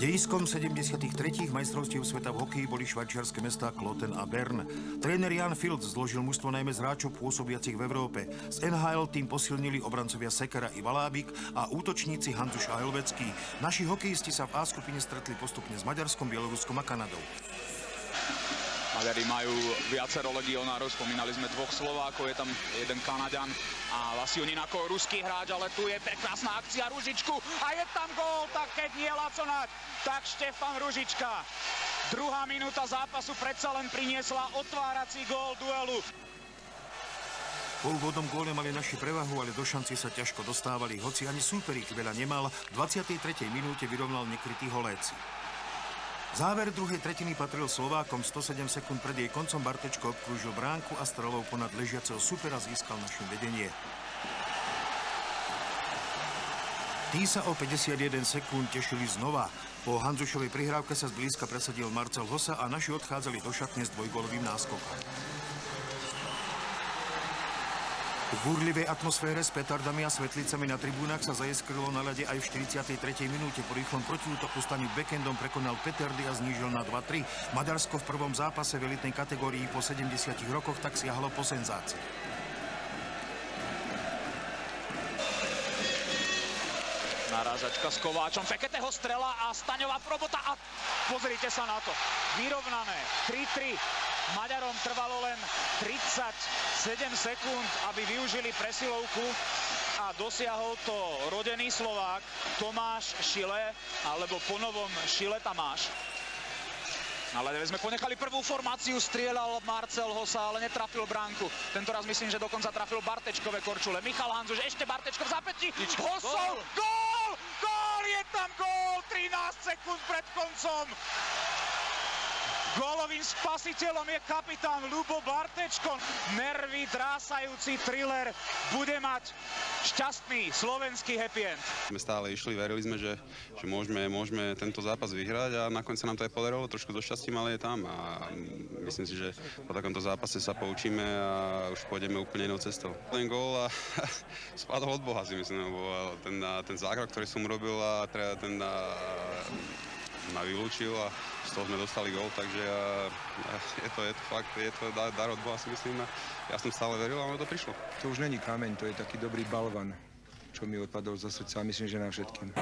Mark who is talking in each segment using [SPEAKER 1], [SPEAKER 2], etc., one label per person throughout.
[SPEAKER 1] Dejiskom 73. majstrovstiev sveta v hokeji boli švajčiarske mestá Kloten a Bern. Tréner Jan Filc zložil mužstvo najmä z hráčov pôsobiacich v Európe. Z NHL tým posilnili obrancovia Sekera i Valábik a útočníci Hanzuš a Helvecký. Naši hokejisti sa v A skupine stretli postupne s Maďarskom, Bieloruskom a Kanadou.
[SPEAKER 2] Maďari majú viacero legionárov, spomínali sme dvoch Slovákov, je tam jeden Kanaďan a Vasiunin ako ruský hráč, ale tu je prekrásna akcia Ružičku a je tam gól, tak keď nie Laconať, tak Štefan Ružička. Druhá minúta zápasu predsa len priniesla otvárací gól duelu.
[SPEAKER 1] Po úvodnom góle mali naši prevahu, ale do šanci sa ťažko dostávali, hoci ani súper ich veľa nemal. V 23. minúte vyrovnal nekrytý Holéci. Záver druhej tretiny patril Slovákom. 107 sekúnd pred jej koncom Bartečko obkrúžil bránku a strelou ponad ležiaceho supera získal našim vedenie. Tí sa o 51 sekúnd tešili znova. Po Hanzušovej prihrávke sa zblízka presadil Marcel Hossa a naši odchádzali do šatne s dvojgólovým náskokom. V búrlivej atmosfére s petardami a svetlicami na tribúnach sa zajeskrilo na ľade aj v 43. minúte. Po rýchlom protiútoku Stanik backendom prekonal petardy a znížil na 2-3. Maďarsko v prvom zápase v elitnej kategórii po 70 rokoch tak siahlo po senzácii.
[SPEAKER 2] Narážačka s Kováčom, Feketeho strela a Staňová robota a pozrite sa na to. Vyrovnané 3-3. Maďarom trvalo len 37 sekúnd, aby využili presilovku a dosiahol to rodený Slovák Tomáš Šile, alebo ponovom Šile Tamáš. Na ľade sme ponechali prvú formáciu, strieľal Marcel Hossa, ale netrafil bránku. Tentoraz myslím, že dokonca trafil Bartečkové korčule. Michal Hanzuš, ešte Bartečko v zápätí. Hossov, gól! Gól! Je tam gól! 13 sekúnd pred koncom. Gólovým spasiteľom je kapitán Ľubo Bartečko. Nervy drásajúci thriller bude mať šťastný slovenský happy end.
[SPEAKER 3] My stále išli, verili sme, že môžeme tento zápas vyhrať a nakoniec sa nám to aj podarilo, trošku so šťastím, ale je tam a myslím si, že po takomto zápase sa poučíme a už pôjdeme úplne inou cestou. Ten gól spadol od Boha, si myslím, lebo ten zákrok, ktorý som urobil a ten ma vylúčil a z toho sme dostali gól, takže je to fakt, je to dar od Boha, si myslím, a ja som stále veril a ono to prišlo.
[SPEAKER 4] To už není kameň, to je taký dobrý balvan, čo mi odpadol zo srdca a myslím, že na všetkým.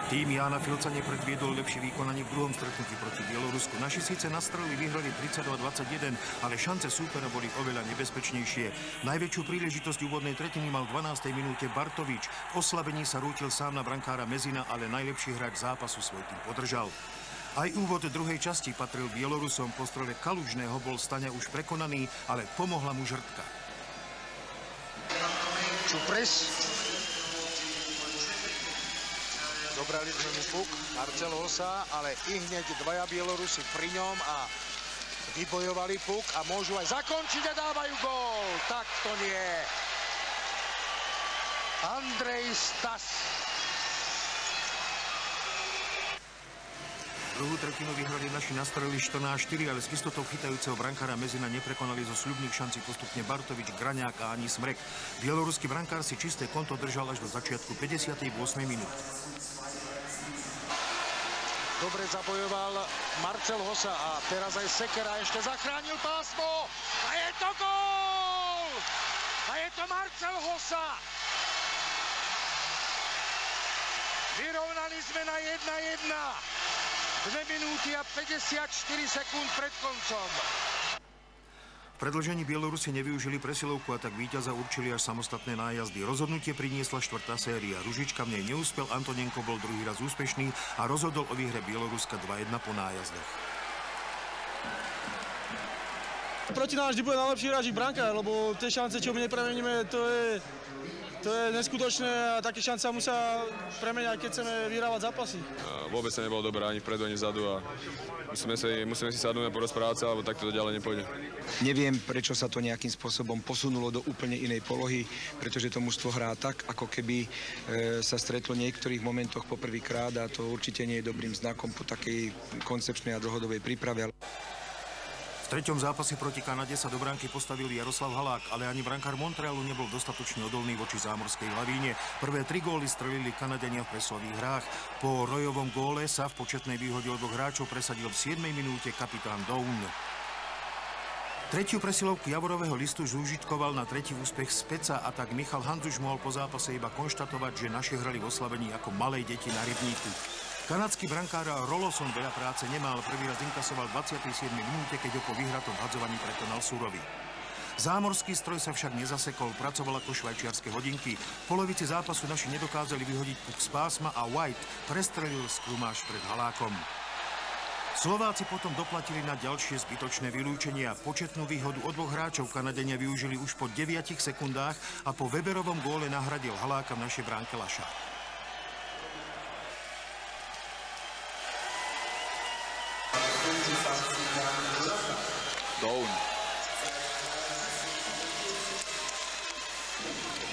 [SPEAKER 1] Tým Jána Filca nepredviedol lepšie výkon ani v druhom stretnutí proti Bielorusku. Naši síce na strely vyhrali 32-21, ale šance súpera boli oveľa nebezpečnejšie. Najväčšiu príležitosť úvodnej tretiny mal v 12. minúte Bartovič. V oslabení sa rútil sám na brankára Mezina, ale najlepší hráč zápasu svoj tým podržal. Aj úvod druhej časti patril Bielorusom. Po strele Kalužného bol Staňa už prekonaný, ale pomohla mu žrtka.
[SPEAKER 5] Čupres. Zobrali sme mu puk, Marcel Hossa, ale i hneď dvaja Bielorusi pri ňom a vybojovali puk a môžu aj zakončiť a dávajú gól. Tak to nie. Andrej Stas.
[SPEAKER 1] Druhú tretinu vyhrali naši na strely 14-4, ale s istotou chytajúceho brankára Mezina neprekonali zo sľubných šancí postupne Bartovič, Graňák a ani Smrek. Bieloruský brankár si čisté konto držal až do začiatku 58. minúty.
[SPEAKER 5] Dobre zabojoval Marcel Hossa a teraz aj Sekera ešte zachránil pásmo. A je to gól! A je to Marcel Hossa. Vyrovnali sme na 1-1. 2 minúty a 54 sekúnd pred koncom.
[SPEAKER 1] V predĺžení Bielorusi nevyužili presilovku a tak víťaza určili až samostatné nájazdy. Rozhodnutie priniesla štvrtá séria. Ružička v nej neúspel, Antonenko bol druhý raz úspešný a rozhodol o výhre Bieloruska 2-1 po nájazdoch.
[SPEAKER 6] Proti nám vždy bude najlepší hráč brankár, lebo tie šance, čo my nepremeníme, to je neskutočné a také šance sa musia premeniať, keď chceme vyhrávať zápasy.
[SPEAKER 7] Vôbec sa nebolo dobré ani vpredu, ani vzadu a musíme si sadnúť a porozprávať sa, alebo takto to ďalej nepôjde.
[SPEAKER 4] Neviem, prečo sa to nejakým spôsobom posunulo do úplne inej polohy, pretože to mužstvo hrá tak, ako keby sa stretlo v niektorých momentoch poprvýkrát a to určite nie je dobrým znakom po takej koncepčnej a dlhodobej príprave.
[SPEAKER 1] V V treťom zápase proti Kanade sa do bránky postavil Jaroslav Halák, ale ani brankár Montrealu nebol dostatočne odolný voči zámorskej lavíne. Prvé 3 góly strelili Kanadenia v presilových hrách. Po Royovom góle sa v početnej výhode od 2 hráčov presadil v 7. minúte kapitán Down. Tretiu presilovku Javorového listu zúžitkoval na tretí úspech z Peca a tak Michal Handzuš mohol po zápase iba konštatovať, že naši hrali v oslabení ako malé deti na rybníku. Kanadský brankár Roloson veľa práce nemal, prvý raz inkasoval v 27. minúte, keď ho po vyhratom hadzovaní prekonal Surový. Zámorský stroj sa však nezasekol, pracoval ako švajčiarske hodinky. V polovici zápasu naši nedokázali vyhodiť puk z pásma a White prestrelil skrumáž pred Halákom. Slováci potom doplatili na ďalšie zbytočné vylúčenia. Početnú výhodu od 2 hráčov Kanadenia využili už po 9 sekundách a po Weberovom góle nahradil Haláka v našej bránke Laša.
[SPEAKER 2] Down.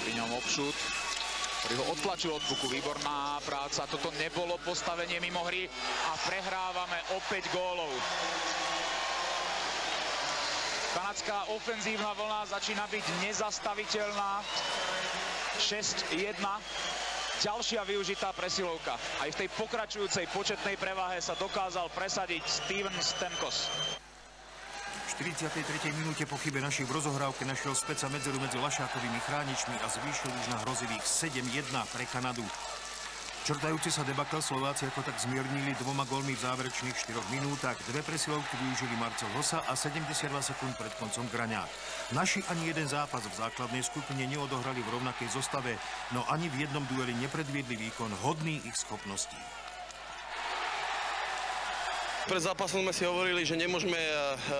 [SPEAKER 2] Pri ňom obšut, ktorý ho odtlačil od puku. Výborná práca. Toto nebolo postavenie mimo hry a prehrávame o 5 gólov. Kanadská ofenzívna vlna začína byť nezastaviteľná. 6-1. Ďalšia využitá presilovka. Aj v tej pokračujúcej početnej prevahe sa dokázal presadiť Steven Stamkos.
[SPEAKER 1] V 43. minúte po chybe našich v rozohrávke našiel Speca medzeru medzi Lašákovými chráničmi a zvýšil už na hrozivých 7-1 pre Kanadu. Črtajúci sa debakl Slováci ako tak zmiernili 2 gólmi v záverečných 4 minútach. 2 presilovky využili Marcel Hossa a 72 sekúnd pred koncom Graňák. Naši ani jeden zápas v základnej skupine neodohrali v rovnakej zostave, no ani v jednom dueli nepredviedli výkon hodný ich schopností.
[SPEAKER 8] Pred zápasom sme si hovorili, že nemôžeme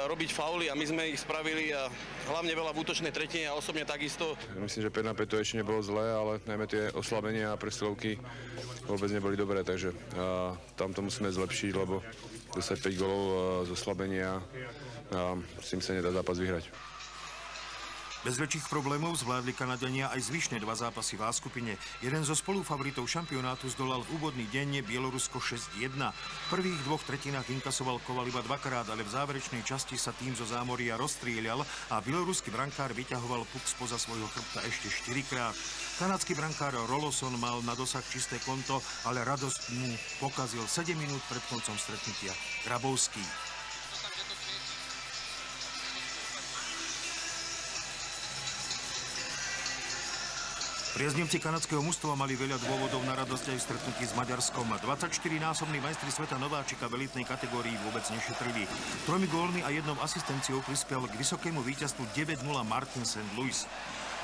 [SPEAKER 8] robiť fauly a my sme ich spravili a hlavne veľa v útočnej tretine a osobne takisto.
[SPEAKER 7] Myslím, že 5-5 to ešte nebolo zlé, ale najmä tie oslabenia a presilovky vôbec neboli dobré, takže tam to musíme zlepšiť, lebo dostať 5 gólov z oslabenia a s tým sa nedá zápas vyhrať.
[SPEAKER 1] Bez väčších problémov zvládli Kanadenia aj zvyšné 2 zápasy v A skupine. Jeden zo spolufavoritov šampionátu zdolal v úvodný deň Bielorusko 6-1. V prvých 2 tretinách inkasoval Koval iba 2-krát, ale v záverečnej časti sa tým zo zámoria rozstrieľal a bieloruský brankár vyťahoval puk spoza svojho chrbta ešte 4-krát. Kanadský brankár Roloson mal na dosah čisté konto, ale radosť mu pokazil 7 minút pred koncom stretnutia Grabovský. Priaznivci kanadského mužstva mali veľa dôvodov na radosť aj v stretnutí s Maďarskom. 24-násobní majstri sveta nováčika v elitnej kategórii vôbec nešetrili. 3 gólmi a 1 asistenciou prispel k vysokému víťazstvu 9-0 Martin St. Louis.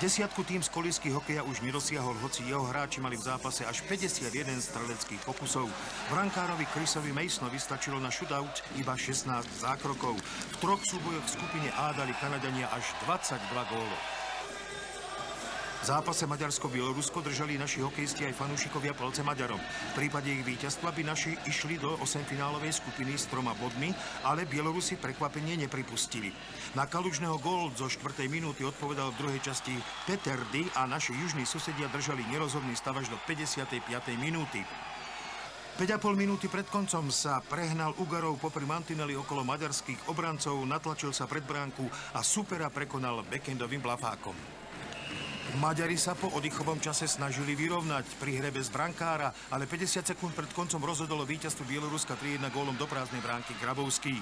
[SPEAKER 1] Desiatku tým z kolísky hokeja už nedosiahol, hoci jeho hráči mali v zápase až 51 streleckých pokusov. Brankárovi Chrisovi Masonovi stačilo na shootout iba 16 zákrokov. V 3 súbojoch v skupine A dali Kanadania až 22 gólov. V zápase Maďarsko-Bielorusko držali naši hokejisti aj fanúšikovia palce Maďarom. V prípade ich víťazstva by naši išli do 8-finálovej skupiny s 3 bodmi, ale Bielorusi prekvapenie nepripustili. Na Kalužného gól zo 4. minúty odpovedal v druhej časti Peterdy a naši južní susedia držali nerozhodný stav až do 55. minúty. 5,5 minúty pred koncom sa prehnal Ugarov popri mantineli okolo maďarských obrancov, natlačil sa pred bránku a supera prekonal backendovým blafákom. Maďari sa po oddychovom čase snažili vyrovnať pri hre bez brankára, ale 50 sekúnd pred koncom rozhodolo víťazstvo Bieloruska 3-1 gólom do prázdnej bránky Grabovský.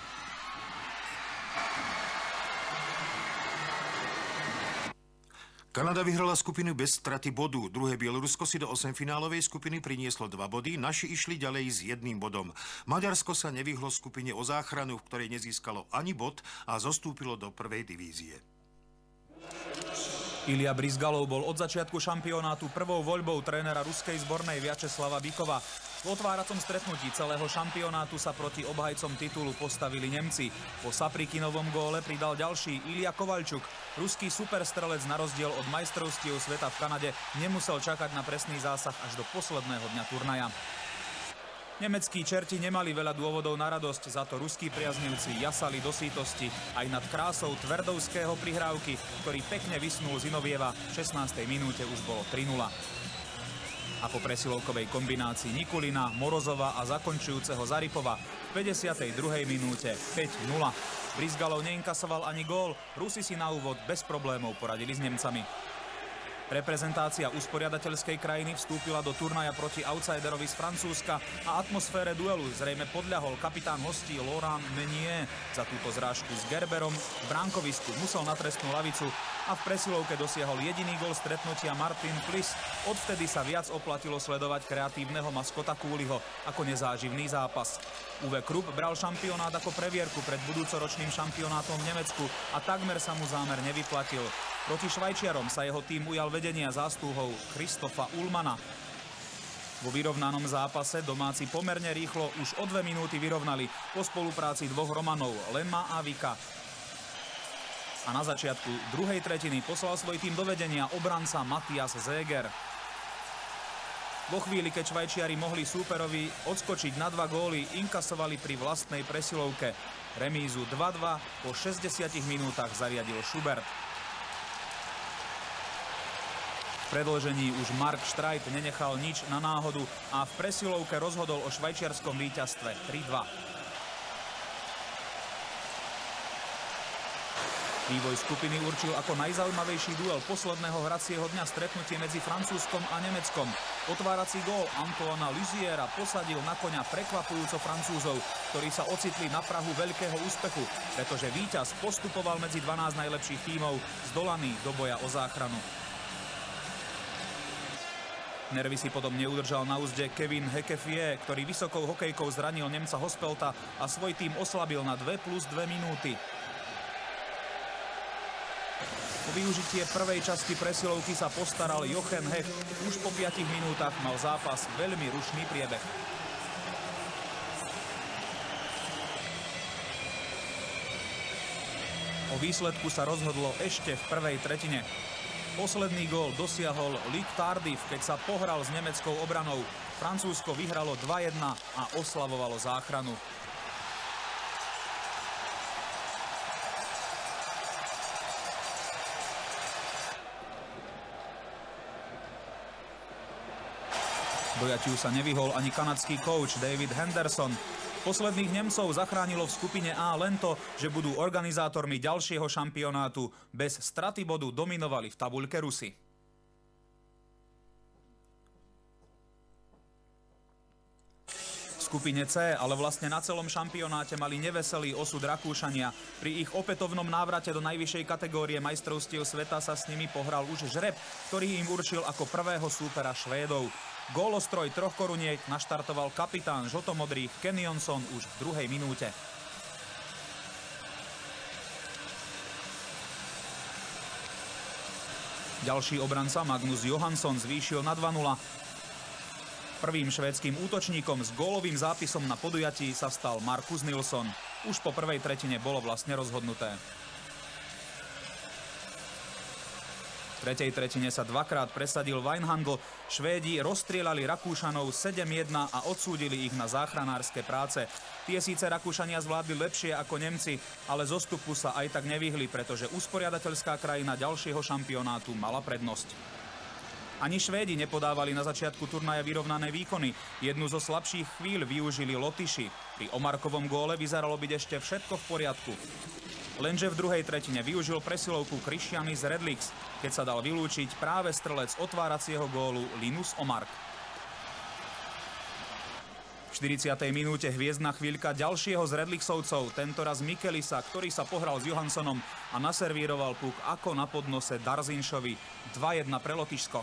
[SPEAKER 1] Kanada vyhrala skupinu bez straty bodu. Druhé Bielorusko si do 8-finálovej skupiny prinieslo 2 body, naši išli ďalej s 1 bodom. Maďarsko sa nevyhlo skupine o záchranu, v ktorej nezískalo ani bod a zostúpilo do 1. divízie.
[SPEAKER 9] Ilja Brizgalov bol od začiatku šampionátu prvou voľbou trénera ruskej zbornej Vjačeslava Bykova. V otváracom stretnutí celého šampionátu sa proti obhajcom titulu postavili Nemci. Po Saprikinovom góle pridal ďalší Ilja Kovalčuk. Ruský superstrelec na rozdiel od majstrovstiev sveta v Kanade nemusel čakať na presný zásah až do posledného dňa turnaja. Nemeckí čerti nemali veľa dôvodov na radosť, za to ruskí priaznivci jasali do sítosti aj nad krásou tverdovského prihrávky, ktorý pekne vysnul Zinovieva. V 16. minúte už bolo 3-0. A po presilovkovej kombinácii Nikulina, Morozova a zakončujúceho Zaripova v 52. minúte 5-0. Brizgalov neinkasoval ani gól, Rusi si na úvod bez problémov poradili s Nemcami. Reprezentácia usporiadateľskej krajiny vstúpila do turnaja proti outsiderovi z Francúzska a atmosfére duelu zrejme podľahol kapitán hostí Laurent Meunier. Za túto zrážku s Gerberom v bránkovisku musel na trestnú lavicu a v presilovke dosiahol jediný gól stretnutia Martin Plis. Odvtedy sa viac oplatilo sledovať kreatívneho maskota Kúliho ako nezáživný zápas. Uwe Krupp bral šampionát ako previerku pred budúcoročným šampionátom v Nemecku a takmer sa mu zámer nevyplatil. Proti Švajčiarom sa jeho tým ujal vedenia zástupov Christofa Ullmana. Vo vyrovnanom zápase domáci pomerne rýchlo už o 2 minúty vyrovnali po spolupráci dvoch Romanov, Lemma a Vika. A na začiatku druhej tretiny poslal svoj tým do vedenia obranca Matthias Seeger. Vo chvíli, keď Švajčiari mohli súperovi odskočiť na 2 góly, inkasovali pri vlastnej presilovke. Remízu 2-2 po 60 minútach zariadil Schubert. V predĺžení už Mark Streit nenechal nič na náhodu a v presilovke rozhodol o švajčiarskom víťazstve 3-2. Vývoj skupiny určil ako najzaujímavejší duel posledného hracieho dňa stretnutie medzi Francúzskom a Nemeckom. Otvárací gól Antoana Luziera posadil na koňa prekvapujúco Francúzov, ktorí sa ocitli na prahu veľkého úspechu, pretože víťaz postupoval medzi 12 najlepších tímov zdolaný do boja o záchranu. Nervy si potom neudržal na úzde Kevin Hekefie, ktorý vysokou hokejkou zranil Nemca Hospelta a svoj tým oslabil na 2+2 minúty. Po využitie prvej časti presilovky sa postaral Jochen Hecht. Už po 5 minútach mal zápas veľmi rušný priebeh. O výsledku sa rozhodlo ešte v prvej tretine. Posledný gól dosiahol Luc Tardif, keď sa pohral s nemeckou obranou. Francúzsko vyhralo 2-1 a oslavovalo záchranu. Dojatiu sa nevyhol ani kanadský coach David Henderson. Posledných Nemcov zachránilo v skupine A len to, že budú organizátormi ďalšieho šampionátu. Bez straty bodu dominovali v tabuľke Rusi. V skupine C, ale vlastne na celom šampionáte mali neveselý osud Rakúšania. Pri ich opätovnom návrate do najvyššej kategórie majstrovstiev sveta sa s nimi pohral už žreb, ktorý im určil ako prvého súpera Švédov. Gólostroj 3 koruniek naštartoval kapitán žltomodrých Ken Jonsson už v 2. minúte. Ďalší obranca Magnus Johansson zvýšil na 2-0. Prvým švédskym útočníkom s gólovým zápisom na podujatí sa stal Markus Nilsson. Už po prvej tretine bolo vlastne rozhodnuté. V tretej tretine sa dvakrát presadil Weinhandl. Švédi rozstrieľali Rakúšanov 7-1 a odsúdili ich na záchranárske práce. Tie síce Rakúšania zvládli lepšie ako Nemci, ale zostupu sa aj tak nevyhli, pretože usporiadateľská krajina ďalšieho šampionátu mala prednosť. Ani Švédi nepodávali na začiatku turnaja vyrovnané výkony. Jednu zo slabších chvíľ využili Lotyši. Pri Omarkovom góle vyzeralo byť ešte všetko v poriadku. Lenže v druhej tretine využil presilovku Christianis Redlix, keď sa dal vylúčiť práve strelec otváracieho gólu Linus Omark. V 40. minúte hviezdna chvíľka ďalšieho z Redlixovcov, tentoraz Mikelisa, ktorý sa pohral s Johanssonom a naservíroval puk ako na podnose Darzinšovi. 2-1 pre Lotyšsko.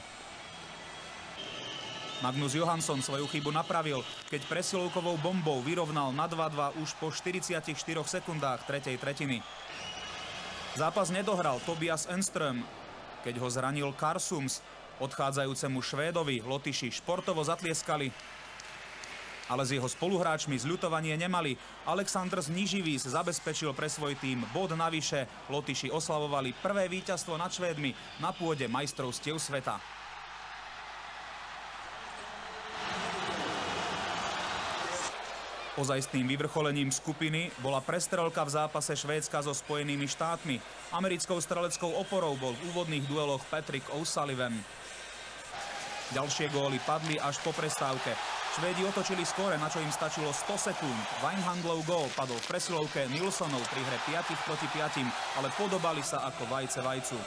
[SPEAKER 9] Magnus Johansson svoju chybu napravil, keď presilovkovou bombou vyrovnal na 2-2 už po 44 sekundách tretej tretiny. Zápas nedohral Tobias Enström, keď ho zranil Karsums. Odchádzajúcemu Švédovi Lotyši športovo zatlieskali, ale s jeho spoluhráčmi zľutovanie nemali. Aleksandr Zniživis zabezpečil pre svoj tým bod navyše. Lotyši oslavovali prvé víťazstvo nad Švédmi na pôde majstrovstiev sveta. Ozajstným vyvrcholením skupiny bola prestrelka v zápase Švédska so Spojenými štátmi. Americkou streleckou oporou bol v úvodných dueloch Patrick O'Sullivan. Ďalšie góly padli až po prestávke. Švédi otočili skóre, na čo im stačilo 100 sekúnd. Wijnhandlov gól padol v presilovke Nilssonov pri hre 5 proti 5, ale podobali sa ako vajce vajcu.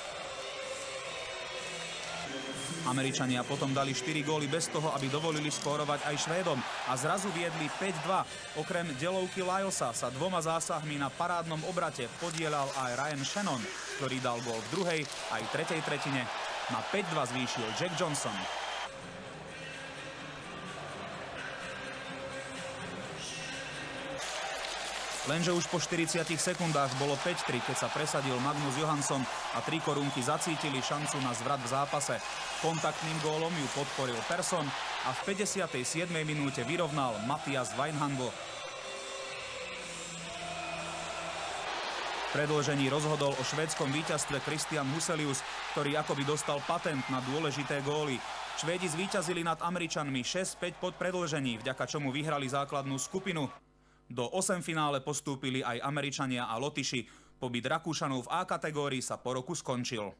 [SPEAKER 9] Američania potom dali 4 góly bez toho, aby dovolili skórovať aj Švédom a zrazu viedli 5-2. Okrem delovky Lylesa sa 2 zásahmi na parádnom obrate podielal aj Ryan Shannon, ktorý dal gól v druhej aj tretej tretine. Na 5-2 zvýšil Jack Johnson. Lenže už po 40 sekundách bolo 5-3, keď sa presadil Magnus Johansson a 3 korunky zacítili šancu na zvrat v zápase. Kontaktným gólom ju podporil Persson a v 57. minúte vyrovnal Mattias Wijnhandl. V predĺžení rozhodol o švédskom víťazstve Christian Huselius, ktorý akoby dostal patent na dôležité góly. Švédi zvíťazili nad Američanmi 6-5 pod predĺžení, vďaka čomu vyhrali základnú skupinu. Do 8 finále postúpili aj Američania a Lotyši. Pobyt Rakúšanov v A kategórii sa po roku skončil.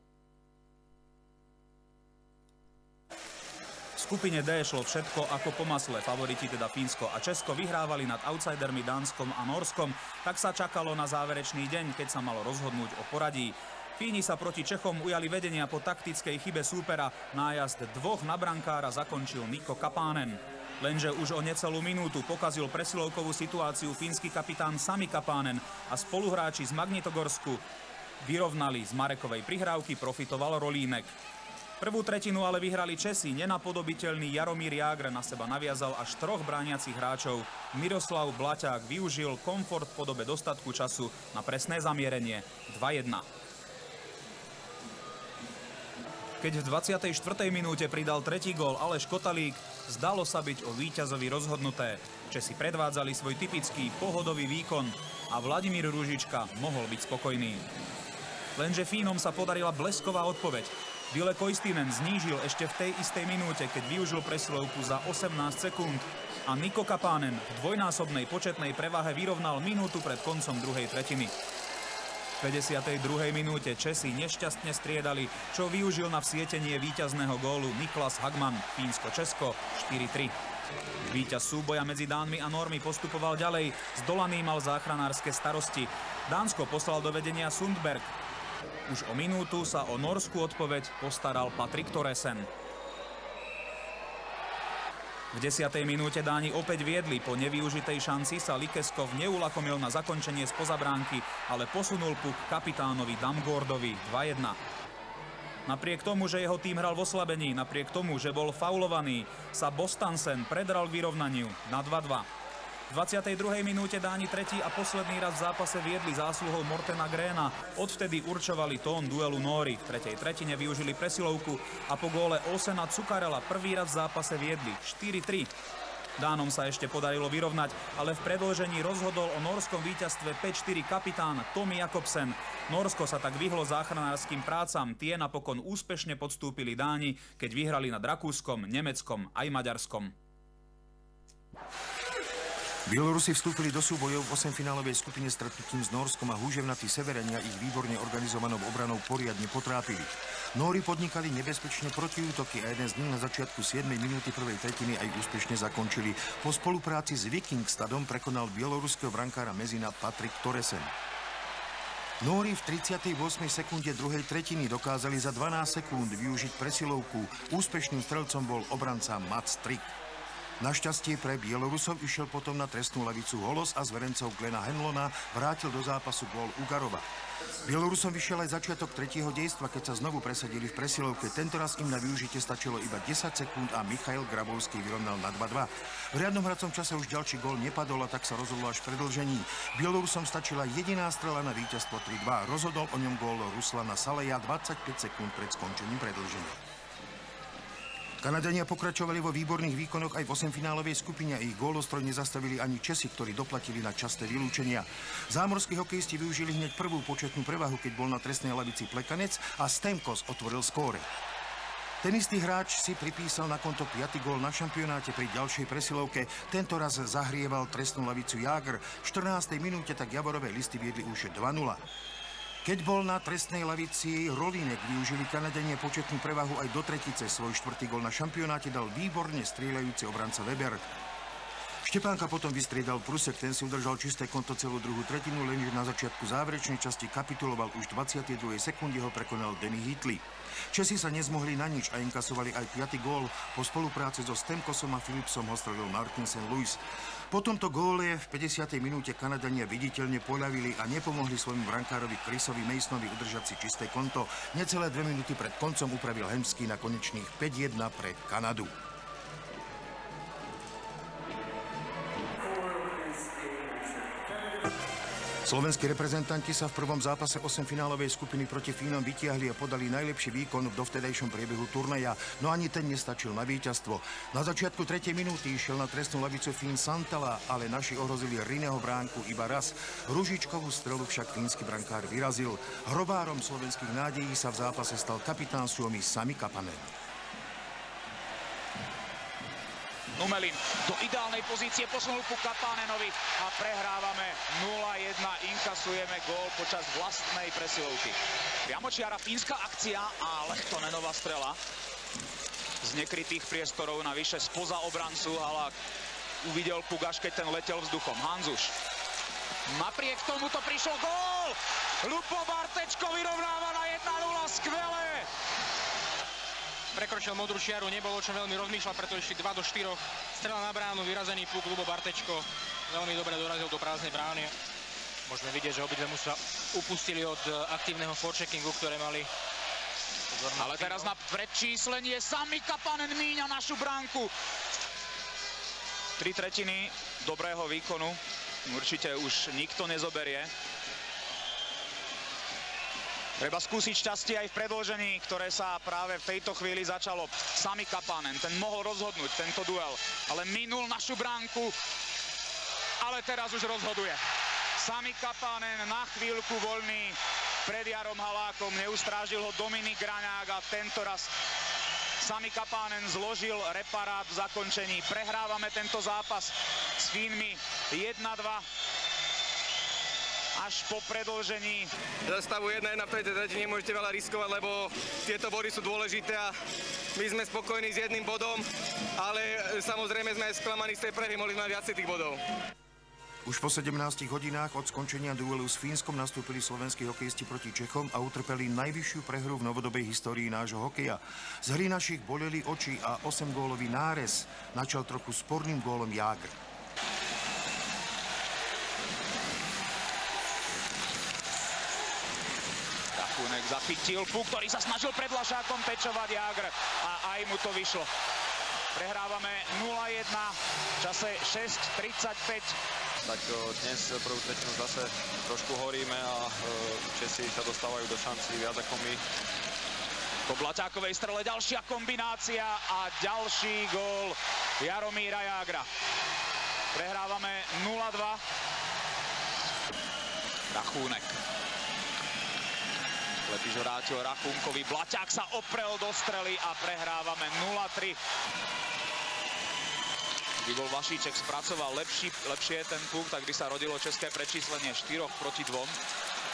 [SPEAKER 9] V skupine D šlo všetko ako po masle. Favoriti teda Fínsko a Česko vyhrávali nad outsidermi Dánskom a Norskom, tak sa čakalo na záverečný deň, keď sa malo rozhodnúť o poradí. Fíni sa proti Čechom ujali vedenia po taktickej chybe súpera. Nájazd 2 na brankára zakončil Mikko Kapanen. Lenže už o necelú minútu pokazil presilovkovú situáciu fínsky kapitán Sami Kapanen a spoluhráči z Magnitogorsku vyrovnali. Z Marekovej prihrávky profitoval Rolínek. Prvú tretinu ale vyhrali Česi. Nenapodobiteľný Jaromír Jágr na seba naviazal až 3 brániacich hráčov. Miroslav Blaťák využil komfort v podobe dostatku času na presné zamierenie 2-1. Keď v 24. minúte pridal 3. gól Aleš Kotalík, zdalo sa byť o víťazovi rozhodnuté. Česi predvádzali svoj typický pohodový výkon a Vladimír Ružička mohol byť spokojný. Lenže Fínom sa podarila blesková odpoveď. Ville Koistinen znížil ešte v tej istej minúte, keď využil presilovku za 18 sekúnd a Mikko Kapanen v dvojnásobnej početnej prevahe vyrovnal minútu pred koncom druhej tretiny. V 52. minúte Česi nešťastne striedali, čo využil na vsietenie víťazného gólu Niklas Hagman. Fínsko-Česko 4-3. Víťaz súboja medzi Dánmi a Normi postupoval ďalej. Zdolaný mal záchranárske starosti. Dánsko poslal do vedenia Sundberg. Už o minútu sa o norskú odpoveď postaral Patrik Thoresen. V 10. minúte Dáni opäť viedli. Po nevyužitej šanci sa Likeskov neulakomil na zakončenie spoza bránky, ale posunul puk kapitánovi Damgaardovi 2-1. Napriek tomu, že jeho tým hral v oslabení, napriek tomu, že bol faulovaný, sa Bostansen predral k vyrovnaniu na 2-2. V 22. minúte Dáni tretí a posledný raz v zápase viedli zásluhou Mortena Gréna. Odvtedy určovali tón duelu Nóri. V tretej tretine využili presilovku a po góle Osena Cukarela prvý raz v zápase viedli 4-3. Dánom sa ešte podarilo vyrovnať, ale v predĺžení rozhodol o norskom víťazstve 5-4 kapitán Tommy Jakobsen. Norsko sa tak vyhlo záchranárskym prácam. Tie napokon úspešne podstúpili Dáni, keď vyhrali nad Rakúskom, Nemeckom aj Maďarskom.
[SPEAKER 1] Bielorusi vstúpili do súbojov v 8-finálovej skupine stretnutím s Norskom a húževnatí severania ich výborne organizovanou obranou poriadne potrápili. Nóri podnikali nebezpečné protiútoky a jeden z nich na začiatku 7. minúty prvej tretiny aj úspešne zakončili. Po spolupráci s Vikingstadom prekonal bieloruského brankára Mezina Patrik Thoresen. Nóri v 38. sekunde druhej tretiny dokázali za 12 sekúnd využiť presilovku. Úspešným strelcom bol obranca Mats Strik. Našťastie pre Bielorusov išiel potom na trestnú lavicu Holos a z verencov Glena Henlona vrátil do zápasu gól Ugarova. Bielorusom vyšiel aj začiatok tretieho dejstva, keď sa znovu presadili v presilovke. Tentoraz im na využitie stačilo iba 10 sekúnd a Michail Grabovský vyrovnal na 2-2. V riadnom hracom čase už ďalší gól nepadol a tak sa rozhodlo až v predĺžení. Bielorusom stačila jediná strela na víťazstvo 3-2. Rozhodol o ňom gól Ruslana Saleja 25 sekúnd pred skončením predĺženia. Kanadania pokračovali vo výborných výkonoch aj v 8-finálovej skupine a ich gólostroj nezastavili ani Česi, ktorí doplatili na časté vylúčenia. Zámorskí hokejisti využili hneď prvú početnú prevahu, keď bol na trestnej lavici Plekanec a Stemkos otvoril skóre. Ten istý hráč si pripísal na konto 5. gól na šampionáte pri ďalšej presilovke. Tento raz zahrieval trestnú lavicu Jágr. V 14. minúte tak Javorové listy viedli už 2-0. Keď bol na trestnej lavici Rolínek, využili Kanadenie početnú prevahu aj do tretice. Svoj štvrtý gól na šampionáte dal výborne strieľajúci obranca Weber. Štepánka potom vystriedal Prusek, ten si udržal čisté konto celú druhú tretinu, lenže na začiatku záverečnej časti kapituloval už v 22. sekunde ho prekonal Danny Hitley. Česi sa nezmohli na nič a inkasovali aj 5. gól. Po spolupráci so Stamkosom a Philipsom ho strelil Martin St. Louis. Po tomto góle v 50. minúte Kanadania viditeľne poľavili a nepomohli svojmu brankárovi Chrisovi Masonovi udržať si čisté konto. Necelé 2 minúty pred koncom upravil Hemský na konečných 5-1 pre Kanadu. Slovenskí reprezentanti sa v prvom zápase 8-finálovej skupiny proti Fínom vytiahli a podali najlepší výkon v dovtedajšom priebehu turnaja, no ani ten nestačil na víťazstvo. Na začiatku 3. minúty išiel na trestnú lavicu Fín Santala, ale naši ohrozili Rineho bránku iba raz. Ružičkovú strelu však fínsky brankár vyrazil. Hrobárom slovenských nádejí sa v zápase stal kapitán Suomi Sami Kapanen.
[SPEAKER 2] Numelin do ideálnej pozície posunul ku Kapanenovi a prehrávame 0-1, inkasujeme gól počas vlastnej presilovky. Priamočiara fínska akcia a Lehtonenová strela z nekrytých priestorov navyše spoza obrancu, ale uvidel Pugaš, keď ten letel vzduchom. Hanzuš. Napriek tomu to prišiel gól! Lupo Bartečko vyrovnáva na 1-0, skvelé!
[SPEAKER 10] Prekročil modrú čiaru, nebolo o čom veľmi rozmýšľať, pretože išli 2 do 4. Strela na bránu, vyrazený puk, Ľubo Bartečko veľmi dobre dorazil do prázdnej brány. Môžeme vidieť, že obidve mužstvá upustili od aktívneho forecheckingu, ktoré mali.
[SPEAKER 2] Ale teraz na predčíslenie Sami Kapanen míňa našu bránku. 3/3 dobrého výkonu určite už nikto nezoberie. Treba skúsiť šťastie aj v predĺžení, ktoré sa práve v tejto chvíli začalo. Sami Kapanen, ten mohol rozhodnúť tento duel, ale minul našu bránku, ale teraz už rozhoduje. Sami Kapanen na chvíľku voľný pred Jarom Halákom, neustrážil ho Dominik Raňák a tento raz Sami Kapanen zložil reparát v zakončení. Prehrávame tento zápas s Fínmi 1-2. Až po predĺžení.
[SPEAKER 8] Za stavu 1-1 v tejto tretine nemôžete veľa riskovať, lebo tieto body sú dôležité a my sme spokojní s 1 bodom, ale samozrejme sme aj sklamaní z tej prehry, mohli sme viacej tých bodov.
[SPEAKER 1] Už po 17 hodinách od skončenia duelu s Fínskom nastúpili slovenskí hokejisti proti Čechom a utrpeli najvyššiu prehru v novodobej histórii nášho hokeja. Z hry našich boleli oči a 8-gólový nárez načal trochu sporným gólom Jágr.
[SPEAKER 2] Rachunek zachytil puk, ktorý sa snažil pred Lašákom pečovať Jágr a aj mu to vyšlo. Prehrávame 0-1 v čase 6:35.
[SPEAKER 11] Tak dnes prvú tretinu zase trošku horíme a Česi sa dostávajú do šancí viac ako my.
[SPEAKER 2] Po Blaťákovej strele ďalšia kombinácia a ďalší gól Jaromíra Jágra. Prehrávame 0-2. Rachúnek. Lepiš vrátil Rachúnkovi, Blaťák sa oprel do strely a prehrávame 0-3. Keby bol Vašíček spracoval lepšie ten puk, tak by sa rodilo české prečíslenie 4-2.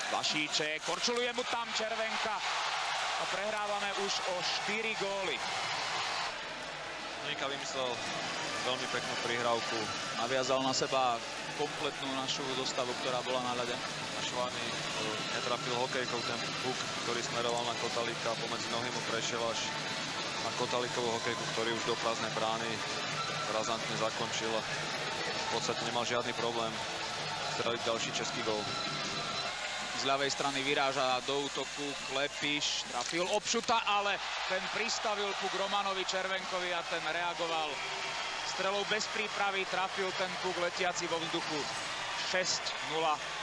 [SPEAKER 2] Vašíček, korčuluje mu tam červenka a prehrávame už o 4 góly.
[SPEAKER 11] Nika vymyslel veľmi peknú prihrávku.
[SPEAKER 2] Naviazal na seba kompletnú našu zostavu, ktorá bola na ľade.
[SPEAKER 11] A Švány netrafil hokejkou ten puk, ktorý smeroval na Kotalíka, pomedzi nohy mu prešiel až na Kotalíkovú hokejku, ktorý už do prázdnej brány razantne zakončil a v podstate nemal žiadny problém streliť ďalší český gól.
[SPEAKER 2] Z ľavej strany vyráža do útoku Klepiš, trafil Obšuta, ale ten pristavil puk Romanovi Červenkovi a ten reagoval strelou bez prípravy, trafil ten puk letiaci vo vzduchu 6-0.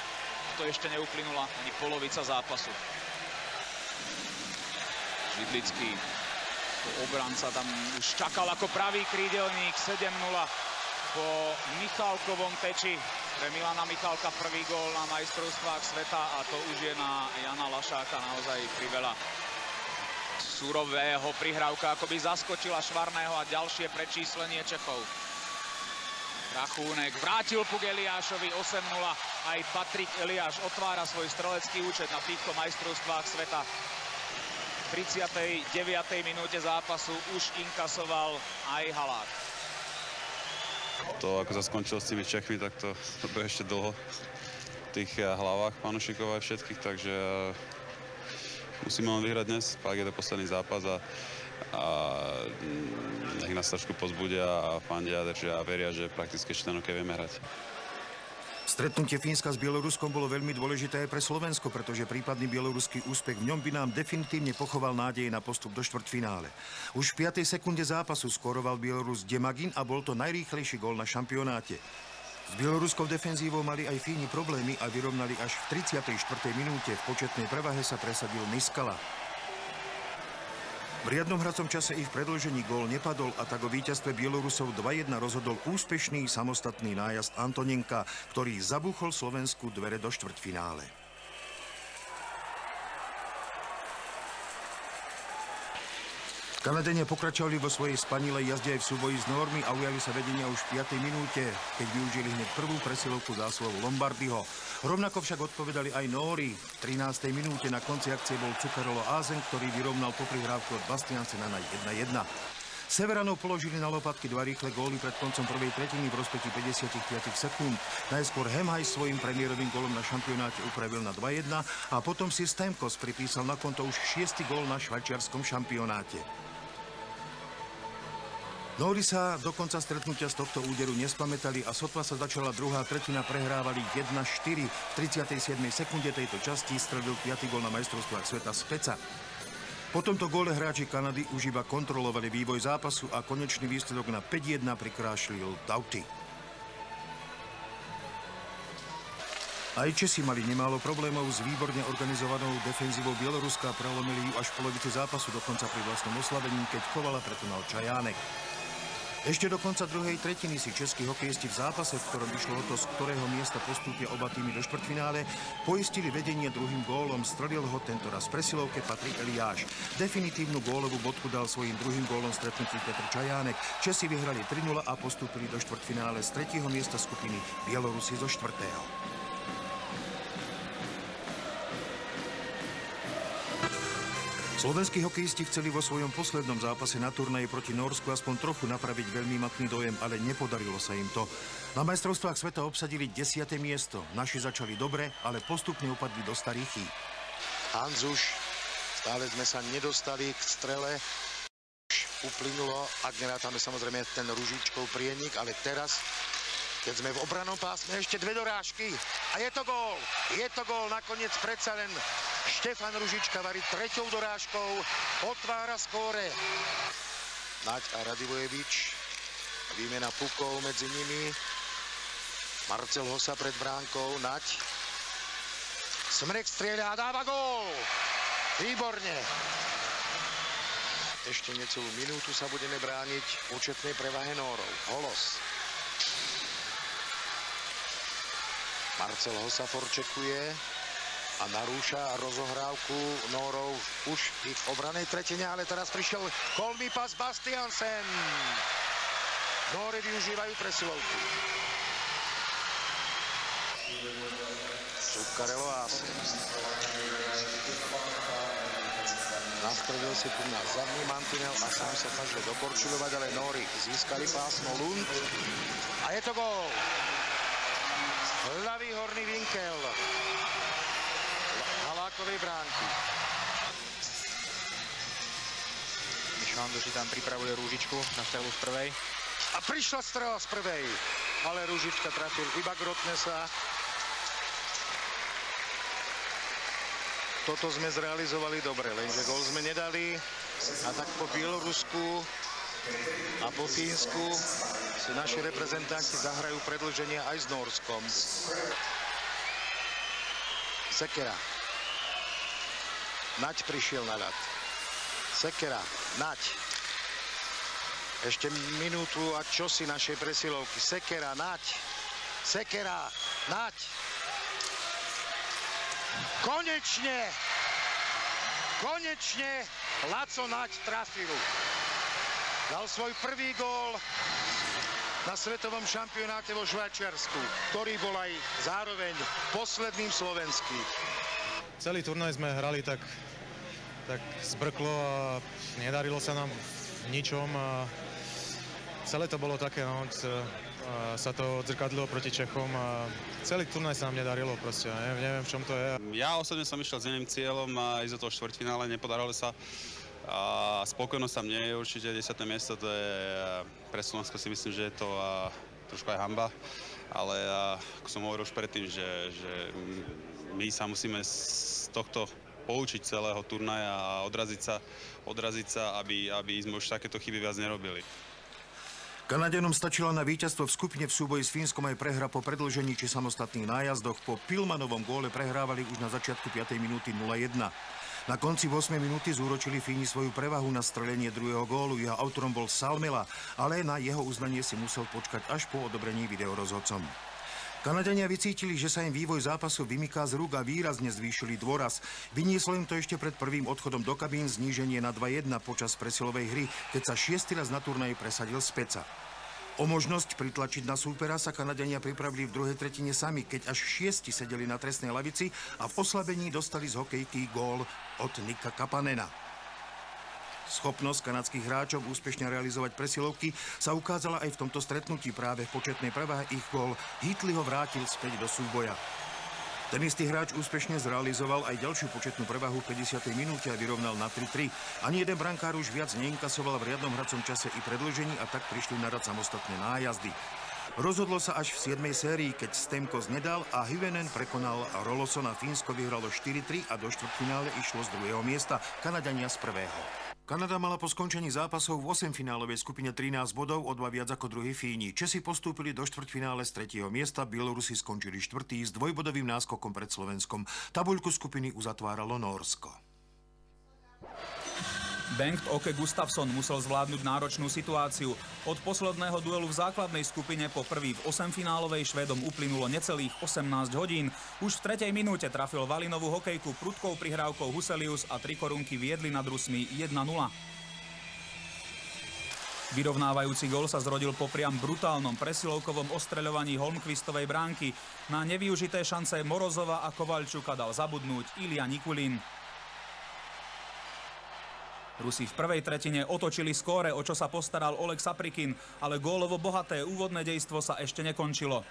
[SPEAKER 2] To ešte neuplynula ani polovica zápasu. Židlický obranca tam už čakal ako pravý krídelník. 7-0 po Michalkovom teči. Pre Milana Michalka prvý gól na majstrovstvách sveta a to už je na Jana Lašáka naozaj priveľa. Surového prihrávka, ako by zaskočila Švarného a ďalšie prečíslenie Čechov. Rachúnek vrátil puk Eliášovi 8-0. Aj Patrik Eliáš otvára svoj strelecký účet na týchto majstrovstvách sveta. V 39. minúte zápasu už inkasoval aj Halák.
[SPEAKER 3] To, ako sa skončilo s tými Čechmi, tak to bude ešte dlho v tých hlavách fanúšikov aj všetkých, takže musíme len vyhrať dnes, pak je to posledný zápas a nech nás trošku pozbudia a fandia a veria, že prakticky ešte ten hokej vieme hrať.
[SPEAKER 1] Stretnutie Fínska s Bieloruskom bolo veľmi dôležité aj pre Slovensko, pretože prípadný bieloruský úspech v ňom by nám definitívne pochoval nádeje na postup do štvrťfinále. Už v 5. sekunde zápasu skóroval Bielorus Demagin a bol to najrýchlejší gól na šampionáte. S bieloruskou defenzívou mali aj Fíni problémy a vyrovnali až v 34. minúte. V početnej prevahe sa presadil Niskala. V riadnom hracom čase ich predĺžení gól nepadol a tak o víťazstve Bielorusov 2-1 rozhodol úspešný samostatný nájazd Antonenka, ktorý zabuchol Slovensku dvere do štvrťfinále. Kanadenia pokračovali vo svojej spanilej jazde aj v súboji z Normy a ujali sa vedenia už v 5. minúte, keď využili hneď prvú presilovku zásluhu Lombardyho. Rovnako však odpovedali aj Nóri. V 13. minúte na konci akcie bol Cukarolo Ázen, ktorý vyrovnal po prihrávku od Bastiansena na 1-1. Severanov položili na lopatky 2 rýchle góly pred koncom prvej tretiny v rozpätí 55 sekúnd. Najskôr Hemhaj svojim premiérovým gólom na šampionáte upravil na 2-1 a potom si Stamkos pripísal na konto už 6. gól na švajčiarskom šampionáte. Nóri sa do konca stretnutia z tohto úderu nespamätali a sotva sa začala druhá tretina, prehrávali 1-4. V 37. sekunde tejto časti strelil 5. gól na majstrovstvách sveta Speca. Po tomto góle hráči Kanady už iba kontrolovali vývoj zápasu a konečný výsledok na 5-1 prikrášlil Doughty. Aj Česi mali nemálo problémov s výborne organizovanou defenzívou Bieloruska a prelomili ju až v polovici zápasu, dokonca pri vlastnom oslavení, keď Kovala prekonal Čajánek. Ešte do konca druhej tretiny si českí hokejisti v zápase, v ktorom išlo o to, z ktorého miesta postúpia oba týmy do štvrťfinále, poistili vedenie druhým gólom. Strelil ho tentoraz v presilovke Patrik Eliáš. Definitívnu gólovú bodku dal svojím druhým gólom stretnutí Petr Čajánek. Česi vyhrali 3-0 a postúpili do štvrťfinále z 3. miesta skupiny, Bielorusi zo 4. Slovenskí hokejisti chceli vo svojom poslednom zápase na turnaji proti Nórsku aspoň trochu napraviť veľmi matný dojem, ale nepodarilo sa im to. Na majstrovstvách sveta obsadili 10. miesto. Naši začali dobre, ale postupne upadli do starých chýb.
[SPEAKER 5] Hanzuš, stále sme sa nedostali k strele. Uplynulo, ak nerátame samozrejme ten Ružičkov prienik, ale teraz, keď sme v obranom pásme, ešte 2 dorážky. A je to gól. Je to gól. Nakoniec predsa len Štefan Ružička varí 3. dorážkou. Otvára skóre. Naď a Radivojevič. Výmena pukov medzi nimi. Marcel Hossa pred bránkou. Naď. Smrek strieľa a dáva gól. Výborne. Ešte necelú minútu sa budeme brániť v početnej prevahe Nórov. Holos. Marcel Hossa forčekuje a narúša rozohrávku Nórov už v obranej tretine, ale teraz prišiel kolmý pas Bastiansen. Nóri využívajú presilovku. Cukarelo Ásen. Nastredil si tu na zadný mantinel a sám sa snažil dokorčulovať, ale Nóri získali pásmo Lund. A je to gól. Ľavý horný vinkel Halákovej bránky.
[SPEAKER 10] Mišo si tam pripravuje Rúžičku na strelu z prvej.
[SPEAKER 5] A prišla strela z prvej, ale Rúžička trafil iba Grotnesa. Toto sme zrealizovali dobre, lenže gól sme nedali. A tak po Bielorusku a po Fínsku si naši reprezentanti zahrajú predĺženie aj s Nórskom. Sekera. Naď prišiel na ľad. Sekera, Naď. Ešte minútu a čosi našej presilovky. Sekera, Naď. Sekera, Naď. Konečne! Konečne Laco Naď trafil. Dal svoj prvý gól na svetovom šampionáte vo Švajčiarsku, ktorý bol aj zároveň posledným slovenským.
[SPEAKER 12] Celý turnaj sme hrali tak zbrklo a nedarilo sa nám v ničom a celé to bolo také, no, sa to odzrkadlilo proti Čechom a celý turnaj sa nám nedarilo proste, neviem v čom to je. Ja osobne som išiel s iným cieľom a ísť do toho štvrťfinále, nepodarilo sa a spokojnosť tam nie je určite, 10. miesto, to je pre Slovensko si myslím, že je to trošku aj hanba, ale ako som hovoril už predtým, že my sa musíme z tohto poučiť celého turnaja a odraziť sa, aby sme už takéto chyby viac nerobili.
[SPEAKER 1] Kanaďanom stačila na víťazstvo v skupine v súboji s Fínskom aj prehra po predĺžení či samostatných nájazdoch. Po Pilmanovom góle prehrávali už na začiatku 5. minúty 0-1. Na konci 8. minúty zúročili Fíni svoju prevahu na strelenie druhého gólu. Jeho autorom bol Salmela, ale na jeho uznanie si musel počkať až po odobrení videorozhodcom. Kanaďania vycítili, že sa im vývoj zápasu vymyká z rúk a výrazne zvýšili dôraz. Vynieslo im to ešte pred prvým odchodom do kabín zníženie na 2-1 počas presilovej hry, keď sa 6. raz na turnaji presadil Speca. O možnosť pritlačiť na súpera sa Kanaďania pripravili v druhej tretine sami, keď až 6 sedeli na trestnej lavici a v oslabení dostali z hokejky gól od Nika Kapanena. Schopnosť kanadských hráčov úspešne realizovať presilovky sa ukázala aj v tomto stretnutí. Práve v početnej prevahe ich gól Hitli ho vrátil späť do súboja. Ten istý hráč úspešne zrealizoval aj ďalšiu početnú prevahu v 50. minúte a vyrovnal na 3-3. Ani jeden brankár už viac neinkasoval v riadnom hracom čase i predĺžení a tak prišli na rad samostatné nájazdy. Rozhodlo sa až v 7. sérii, keď Stemkos nedal a Hyvönen prekonal Rolosona. Fínsko vyhralo 4-3 a do štvrťfinále išlo z druhého miesta, Kanaďania z prvého. Kanada mala po skončení zápasov v 8-finálovej skupine 13 bodov, o 2 viac ako druhí Fíni. Česi postúpili do štvrťfinále z 3. miesta, Bielorusi skončili 4. s dvojbodovým náskokom pred Slovenskom. Tabuľku skupiny uzatváralo Nórsko.
[SPEAKER 9] Bengt Åke Gustafsson musel zvládnuť náročnú situáciu. Od posledného duelu v základnej skupine po prvý v 8-finálovej Švédom uplynulo necelých 18 hodín. Už v 3. minúte trafil Valinovú hokejku prudkou prihrávkou Huselius a trikorunky viedli nad Rusmi 1-0. Vyrovnávajúci gól sa zrodil po priam brutálnom presilovkovom ostreľovaní Holmqvistovej bránky. Na nevyužité šance Morozova a Kovalčuka dal zabudnúť Ilja Nikulin. Rusi v prvej tretine otočili skóre, o čo sa postaral Oleg Saprikin, ale gólovo bohaté úvodné dejstvo sa ešte nekončilo.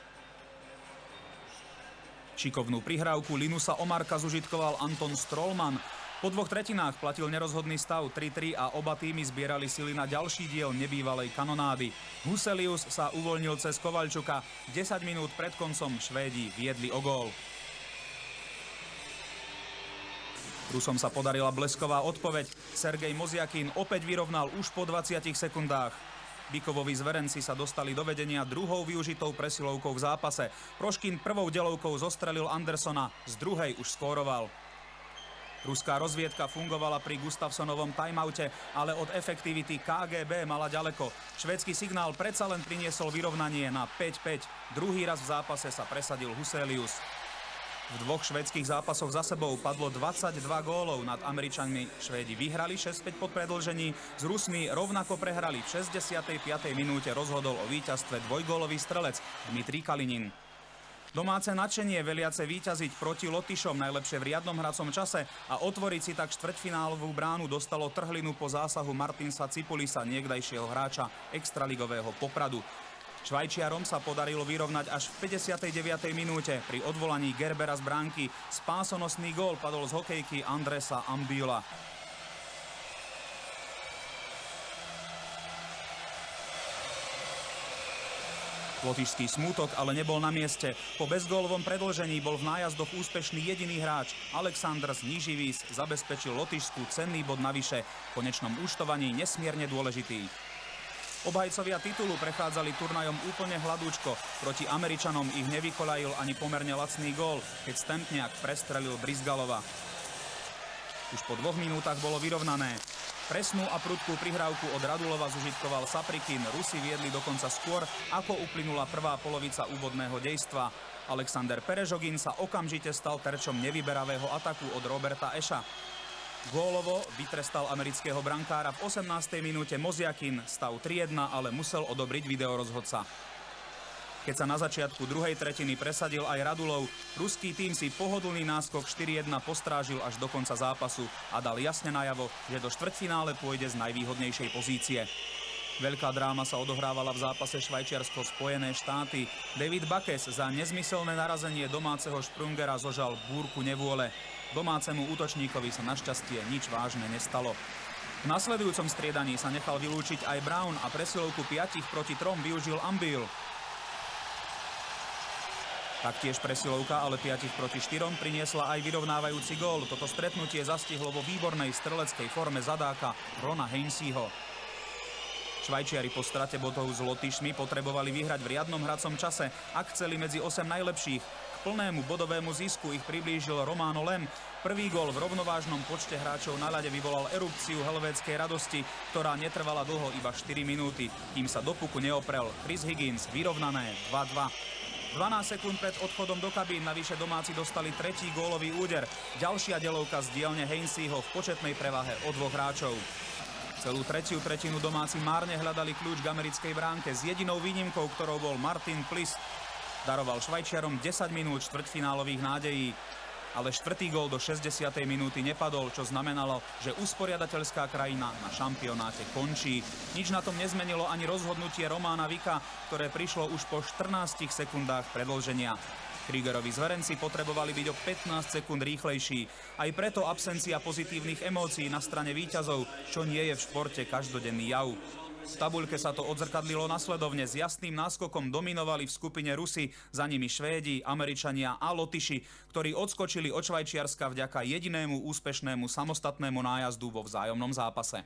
[SPEAKER 9] Šikovnú prihrávku Linusa Omarka zužitkoval Anton Strolman. Po 2 tretinách platil nerozhodný stav 3-3 a oba týmy zbierali sily na ďalší diel nebývalej kanonády. Huselius sa uvoľnil cez Kovalčuka. 10 minút pred koncom Švédi viedli o gól. Rusom sa podarila blesková odpoveď. Sergej Moziakin opäť vyrovnal už po 20 sekundách. Bikovovi zverenci sa dostali do vedenia druhou využitou presilovkou v zápase. Proškin prvou delovkou zostrelil Andersona, z druhej už skóroval. Ruská rozviedka fungovala pri Gustafsonovom timeoute, ale od efektivity KGB mala ďaleko. Švédsky signál predsa len priniesol vyrovnanie na 5-5. Druhý raz v zápase sa presadil Huselius. V 2 švédskych zápasoch za sebou padlo 22 gólov. Nad Američanmi Švédi vyhrali 6-5 po predĺžení, s Rusmi rovnako prehrali. V 65. minúte rozhodol o víťazstve dvojgólový strelec Dmitrij Kalinin. Domáce nadšenie veliace víťaziť proti Lotyšom najlepšie v riadnom hracom čase a otvoriť si tak štvrťfinálovú bránu dostalo trhlinu po zásahu Martinsa Cipulisa, niekdajšieho hráča extraligového Popradu. Švajčiarom sa podarilo vyrovnať až v 59. minúte. Pri odvolaní Gerbera z bránky spásonosný gól padol z hokejky Andresa Ambila. Lotyšský smútok ale nebol na mieste. Po bezgólovom predĺžení bol v nájazdoch úspešný jediný hráč. Aleksandrs Niživis zabezpečil Lotyšsku cenný bod navyše. V konečnom účtovaní nesmierne dôležitý. Obhajcovia titulu prechádzali turnajom úplne hladúčko. Proti Američanom ich nevykolajil ani pomerne lacný gól, keď Stempniak prestrelil Brizgalova. Už po 2 minútach bolo vyrovnané. Presnú a prudkú prihrávku od Radulova zužitkoval Saprikin. Rusi viedli dokonca skôr, ako uplynula prvá polovica úvodného dejstva. Alexander Perežogin sa okamžite stal terčom nevyberavého ataku od Roberta Eša. Gólovo vytrestal amerického brankára v 18. minúte Moziakin, stav 3-1, ale musel odobriť videorozhodca. Keď sa na začiatku druhej tretiny presadil aj Radulov, ruský tím si pohodlný náskok 4-1 postrážil až do konca zápasu a dal jasne najavo, že do štvrťfinále pôjde z najvýhodnejšej pozície. Veľká dráma sa odohrávala v zápase Švajčiarsko-Spojené štáty. David Bakes za nezmyselné narazenie domáceho Šprungera zožal búrku nevôle. Domácemu útočníkovi sa našťastie nič vážne nestalo. V nasledujúcom striedaní sa nechal vylúčiť aj Brown a presilovku 5 proti 3 využil Ambil. Taktiež presilovka, ale 5 proti 4 priniesla aj vyrovnávajúci gól. Toto stretnutie zastihlo vo výbornej streleckej forme zadáka Rona Heinzieho. Švajčiari po strate bodov s Lotyšmi potrebovali vyhrať v riadnom hracom čase, ak chceli medzi 8 najlepších. K plnému bodovému zisku ich priblížil Romano Lem. Prvý gól v rovnovážnom počte hráčov na ľade vyvolal erupciu helvétskej radosti, ktorá netrvala dlho, iba 4 minúty, kým sa do puku neoprel Chris Higgins, vyrovnané 2-2. 12 sekúnd pred odchodom do kabín navyše domáci dostali tretí gólový úder. Ďalšia deľovka z dielne Heinzieho v početnej prevahe o 2 hráčov. Celú tretiu tretinu domáci márne hľadali kľúč k americkej bránke s jedinou výnimkou, ktorou bol Martin Pliss. Daroval Švajčiarom 10 minút štvrťfinálových nádejí. Ale štvrtý gól do 60. minúty nepadol, čo znamenalo, že usporiadateľská krajina na šampionáte končí. Nič na tom nezmenilo ani rozhodnutie Romána Vika, ktoré prišlo už po 14 sekundách predĺženia. Kriegerovi zverenci potrebovali byť o 15 sekúnd rýchlejší. Aj preto absencia pozitívnych emócií na strane víťazov, čo nie je v športe každodenný jav. V tabuľke sa to odzrkadlilo nasledovne. S jasným náskokom dominovali v skupine Rusi, za nimi Švédi, Američania a Lotyši, ktorí odskočili od Švajčiarska vďaka jedinému úspešnému samostatnému nájazdu vo vzájomnom zápase.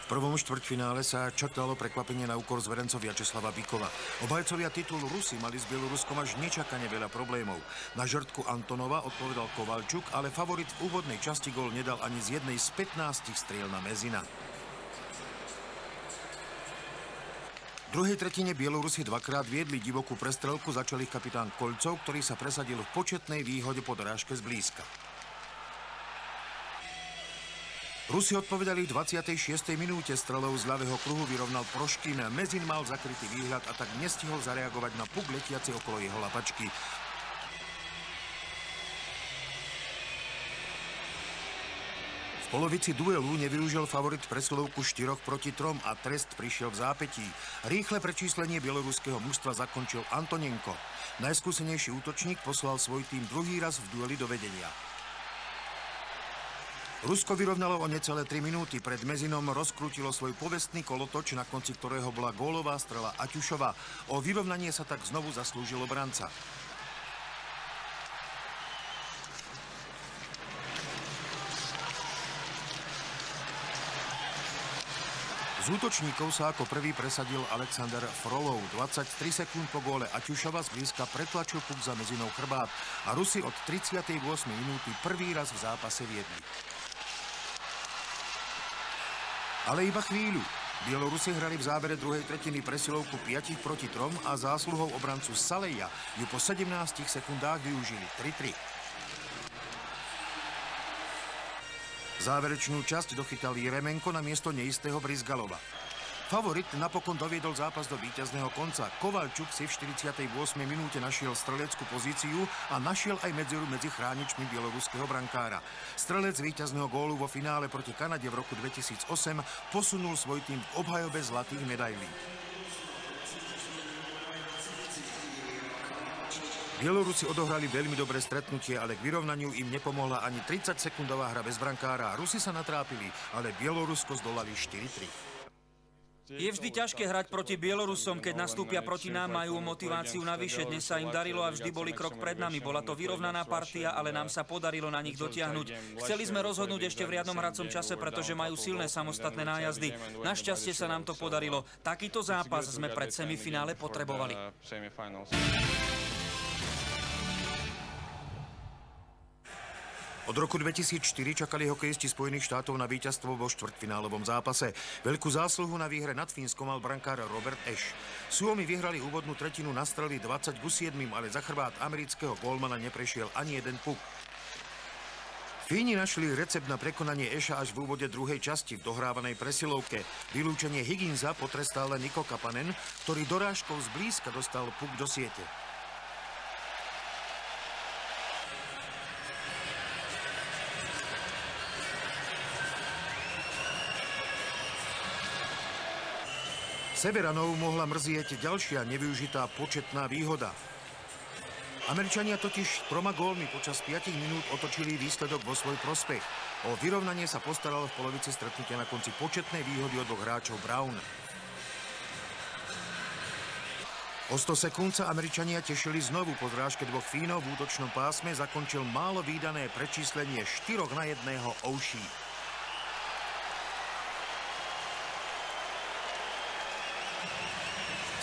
[SPEAKER 1] V prvom štvrťfinále sa čakalo prekvapenie na úkor zverencov Vjačeslava Bikova. Obhajcovia titulu Rusi mali s Bieloruskom až nečakane veľa problémov. Na žrtku Antonova odpovedal Kovalčuk, ale favorit v úvodnej časti gól nedal ani z jednej z 15 striel na Mezina. V druhej tretine Bielorusi dvakrát viedli divokú prestrelku, začal ich kapitán Kolcov, ktorý sa presadil v početnej výhode po dorážke zblízka. Rusi odpovedali v 26. minúte, strelou z ľavého kruhu vyrovnal Proškin. Mezin mal zakrytý výhľad a tak nestihol zareagovať na puk letiaci okolo jeho lapačky. V polovici duelu nevyužil favorit presilovku 4 proti 3 a trest prišiel v zápätí. Rýchle prečíslenie bieloruského mužstva zakončil Antonenko. Najskúsenejší útočník poslal svoj tým druhý raz v dueli do vedenia. Rusko vyrovnalo o necelé 3 minúty. Pred Mezinom rozkrútilo svoj povestný kolotoč, na konci ktorého bola gólová strela Aťušova. O vyrovnanie sa tak znovu zaslúžil obranca. Z útočníkov sa ako prvý presadil Alexander Frolov. 23 sekúnd po góle Aťušova zblízka pretlačil puk za Mezinov chrbát a Rusi od 38. minúty prvý raz v zápase viedli. Ale iba chvíľu. Bielorusi hrali v závere druhej tretiny presilovku 5 proti 3 a zásluhou obrancu Saleja ju po 17 sekundách využili 3-3. Záverečnú časť dochytal Jeremenko na miesto neistého Brizgalova. Favorit napokon doviedol zápas do víťazného konca. Kovalčuk si v 48. minúte našiel streleckú pozíciu a našiel aj medzeru medzi chráničmi bieloruského brankára. Strelec víťazného gólu vo finále proti Kanade v roku 2008 posunul svoj tým v obhajobe zlatých medailí. Bielorusi odohrali veľmi dobré stretnutie, ale k vyrovnaniu im nepomohla ani 30-sekundová hra bez brankára. Rusi sa natrápili, ale Bielorusko zdolali 4-3.
[SPEAKER 13] Je vždy ťažké hrať proti Bielorusom, keď nastúpia proti nám, majú motiváciu navyše. Dnes sa im darilo a vždy boli krok pred nami. Bola to vyrovnaná partia, ale nám sa podarilo na nich dotiahnuť. Chceli sme rozhodnúť ešte v riadnom hracom čase, pretože majú silné samostatné nájazdy. Našťastie sa nám to podarilo. Takýto zápas sme pred semifinále potrebovali.
[SPEAKER 1] Od roku 2004 čakali hokejisti Spojených štátov na víťazstvo vo štvrťfinálovom zápase. Veľkú zásluhu na výhre nad Fínskom mal brankár Robert Ashe. Suomi vyhrali úvodnú tretinu na strely 20-7, ale za chrbát amerického gólmana neprešiel ani jeden puk. V Fíni našli recept na prekonanie Eša až v úvode druhej časti v dohrávanej presilovke. Vylúčenie Higginsa potrestal len Niko Kapanen, ktorý dorážkou zblízka dostal puk do siete. Severanov mohla mrzieť ďalšia nevyužitá početná výhoda. Američania totiž 3 gólmi počas 5 minút otočili výsledok vo svoj prospech. O vyrovnanie sa postaralo v polovici stretnutia na konci početnej výhody od 2 hráčov Brown. O 100 sekúnd sa Američania tešili znovu. Po zrážke 2 Fínov v útočnom pásme zakončil málo vídané prečíslenie 4-1 Oshie.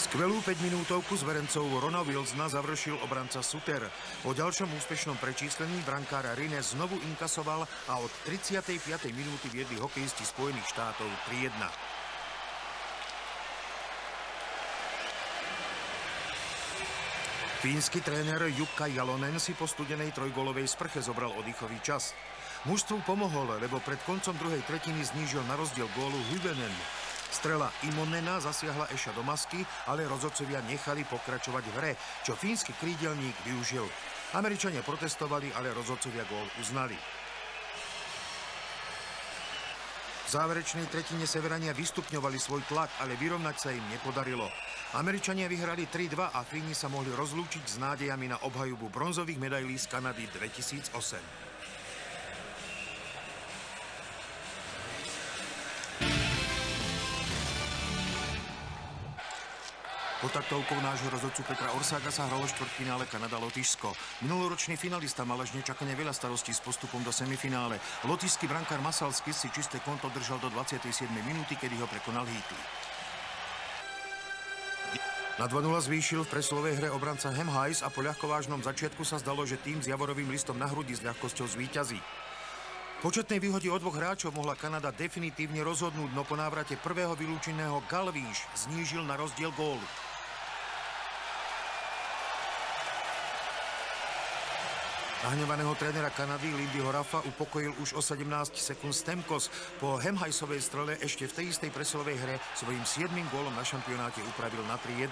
[SPEAKER 1] Skvelú 5-minútovku z verencov Rona Wilsona završil obranca Suter. Po ďalšom úspešnom prečíslení brankára Rine znovu inkasoval a od 35. minúty viedli hokejisti Spojených štátov 3-1. Fínsky tréner Jukka Jalonen si po studenej trojgólovej sprche zobral oddychový čas. Mužstvu pomohol, lebo pred koncom druhej tretiny znížil na rozdiel gólu Hyvönen. Strela Imonena zasiahla Eša do masky, ale rozhodcovia nechali pokračovať v hre, čo fínsky krídelník využil. Američania protestovali, ale rozhodcovia gól uznali. V záverečnej tretine Severania vystupňovali svoj tlak, ale vyrovnať sa im nepodarilo. Američania vyhrali 3-2 a Fíni sa mohli rozlúčiť s nádejami na obhajobu bronzových medailí z Kanady 2008. Pod taktovkou nášho rozhodcu Petra Orsága sa hralo štvrtfinále Kanada-Lotyšsko. Minuloročný finalista mal až nečakane veľa starostí s postupom do semifinále. Lotyšský brankár Masalskis si čisté konto držal do 27. minúty, kedy ho prekonal Heatley. Na 2-0 zvýšil v presilovej hre obranca Hemhajs a po ľahkovážnom začiatku sa zdalo, že tým s javorovým listom na hrudi s ľahkosťou zvíťazí. Početnej výhode od 2 hráčov mohla Kanada definitívne rozhodnúť, no po návrate prvého vylúčeného Galvíš znížil na rozdiel gólu. Nahnevaného trénera Kanady Lindyho Raffa upokojil už o 17 sekúnd Stamkos. Po Hemhajsovej strele ešte v tej istej presilovej hre svojím 7. gólom na šampionáte upravil na 3-1.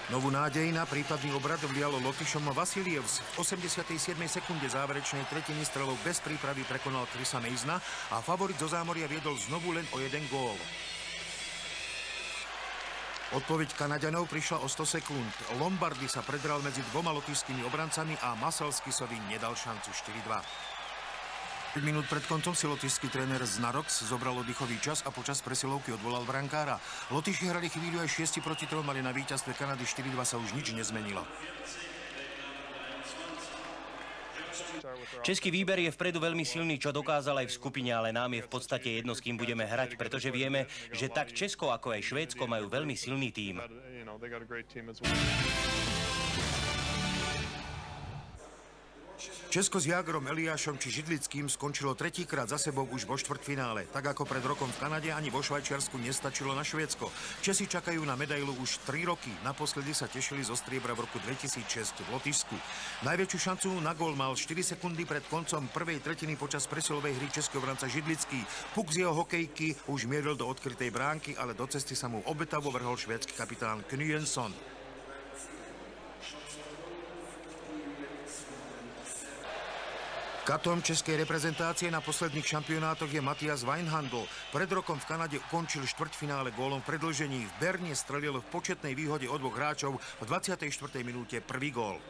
[SPEAKER 1] Novú nádej na prípadný obrad vlialo Lotyšom Vasilievs. V 87. sekunde záverečnej tretiny strelou bez prípravy prekonal Chrisa Masona a favorit zo zámoria viedol znovu len o 1 gól. Odpoveď Kanaďanov prišla o 100 sekúnd. Lombardy sa predral medzi 2 lotyšskými obrancami a Masalskisovi nedal šancu 4-2. 5 minút pred koncom si lotyšský tréner Znarox zobral oddychový čas a počas presilovky odvolal brankára. Lotyši hrali chvíľu aj 6-3, ale na víťazstve Kanady 4-2 sa už nič nezmenilo.
[SPEAKER 14] Český výber je vpredu veľmi silný, čo dokázal aj v skupine, ale nám je v podstate jedno, s kým budeme hrať, pretože vieme, že tak Česko ako aj Švédsko majú veľmi silný tím.
[SPEAKER 1] Česko s Jágrom Eliášom či Židlickým skončilo tretíkrát za sebou už vo štvrťfinále. Tak ako pred rokom v Kanade, ani vo Švajčiarsku nestačilo na Švédsko. Česi čakajú na medailu už 3 roky. Naposledy sa tešili zo striebra v roku 2006 v Lotyšsku. Najväčšiu šancu na gól mal 4 sekundy pred koncom prvej tretiny počas presilovej hry českého obranca Židlický. Puk z jeho hokejky už mieril do odkrytej bránky, ale do cesty sa mu obetavo vrhol švédsky kapitán Knuensson. Katom českej reprezentácie na posledných šampionátoch je Matias Weinhandl. Pred rokom v Kanade ukončil štvrťfinále gólom v predĺžení. V Berne strelil v početnej výhode od 2 hráčov v 24. minúte prvý gól.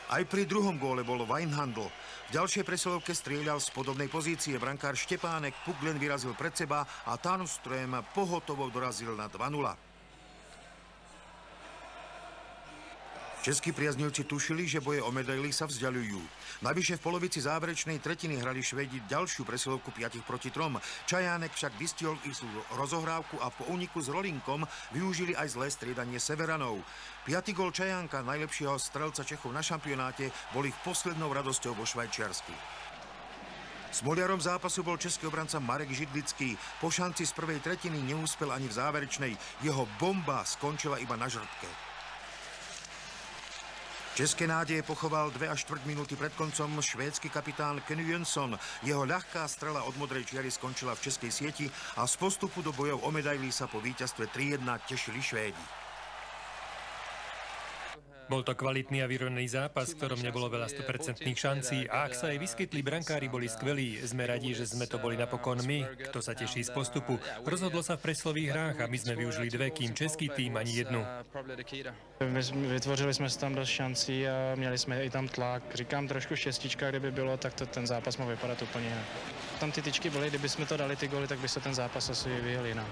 [SPEAKER 1] Aj pri druhom góle bol Weinhandl. V ďalšej presilovke strieľal z podobnej pozície. Brankár Štepánek puk len vyrazil pred seba a Tanström pohotovo dorazil na 2-0. Českí priaznivci tušili, že boje o medaily sa vzdialujú. Navyše v polovici záverečnej tretiny hrali Švédi ďalšiu presilovku 5-3. Čajánek však vystihol istú rozohrávku a po úniku s Rolinkom využili aj zlé striedanie Severanov. 5. gól Čajánka, najlepšieho strelca Čechov na šampionáte, bol ich poslednou radosťou vo Švajčiarsku. Smoliarom zápasu bol český obranca Marek Židlický. Po šanci z prvej tretiny neúspel ani v záverečnej. Jeho bomba skončila iba na žrtke. České nádeje pochoval 2 až 4 minúty pred koncom švédsky kapitán Kenny Jönsson. Jeho ľahká strela od modrej čiary skončila v českej sieti a z postupu do bojov o medaily sa po víťazstve 3-1 tešili Švédi.
[SPEAKER 15] Bol to kvalitný a vyrovnaný zápas, v ktorom nebolo veľa 100% šancí a ak sa aj vyskytli, brankári boli skvelí. Sme radi, že sme to boli napokon my, kto sa teší z postupu. Rozhodlo sa v preslových hrách a my sme využili 2, kým český tým ani jednu.
[SPEAKER 16] Vytvořili jsme si tam dost šancí a měli jsme i tam tlak. Říkám trošku šestička, kdyby bylo, tak ten zápas mohl vypadat úplně jinak. Tam ty tyčky byly, kdyby jsme to dali ty góly, tak by se ten zápas asi vyjel jinak.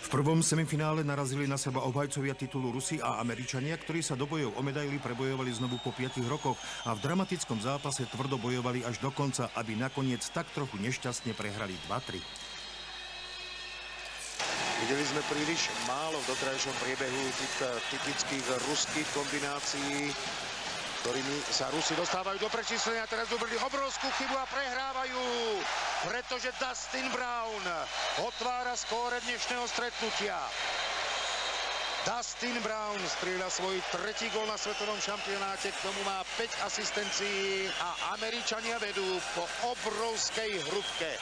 [SPEAKER 1] V prvom semifinále narazili na seba obhajcovia titulu Rusi a Američania, ktorí sa do bojov o medaily prebojovali znovu po 5 rokoch a v dramatickom zápase tvrdo bojovali až do konca, aby nakoniec tak trochu nešťastne prehrali 2-3.
[SPEAKER 5] Videli sme príliš málo v doterajšom priebehu tých typických ruských kombinácií, ktorými sa Rusi dostávajú do prečíslenia. Teraz dobrili obrovskú chybu a prehrávajú, pretože Dustin Brown otvára skóre dnešného stretnutia. Dustin Brown strieľa svoj 3. gól na svetovom šampionáte, k tomu má 5 asistencií a Američania vedú po obrovskej hrubke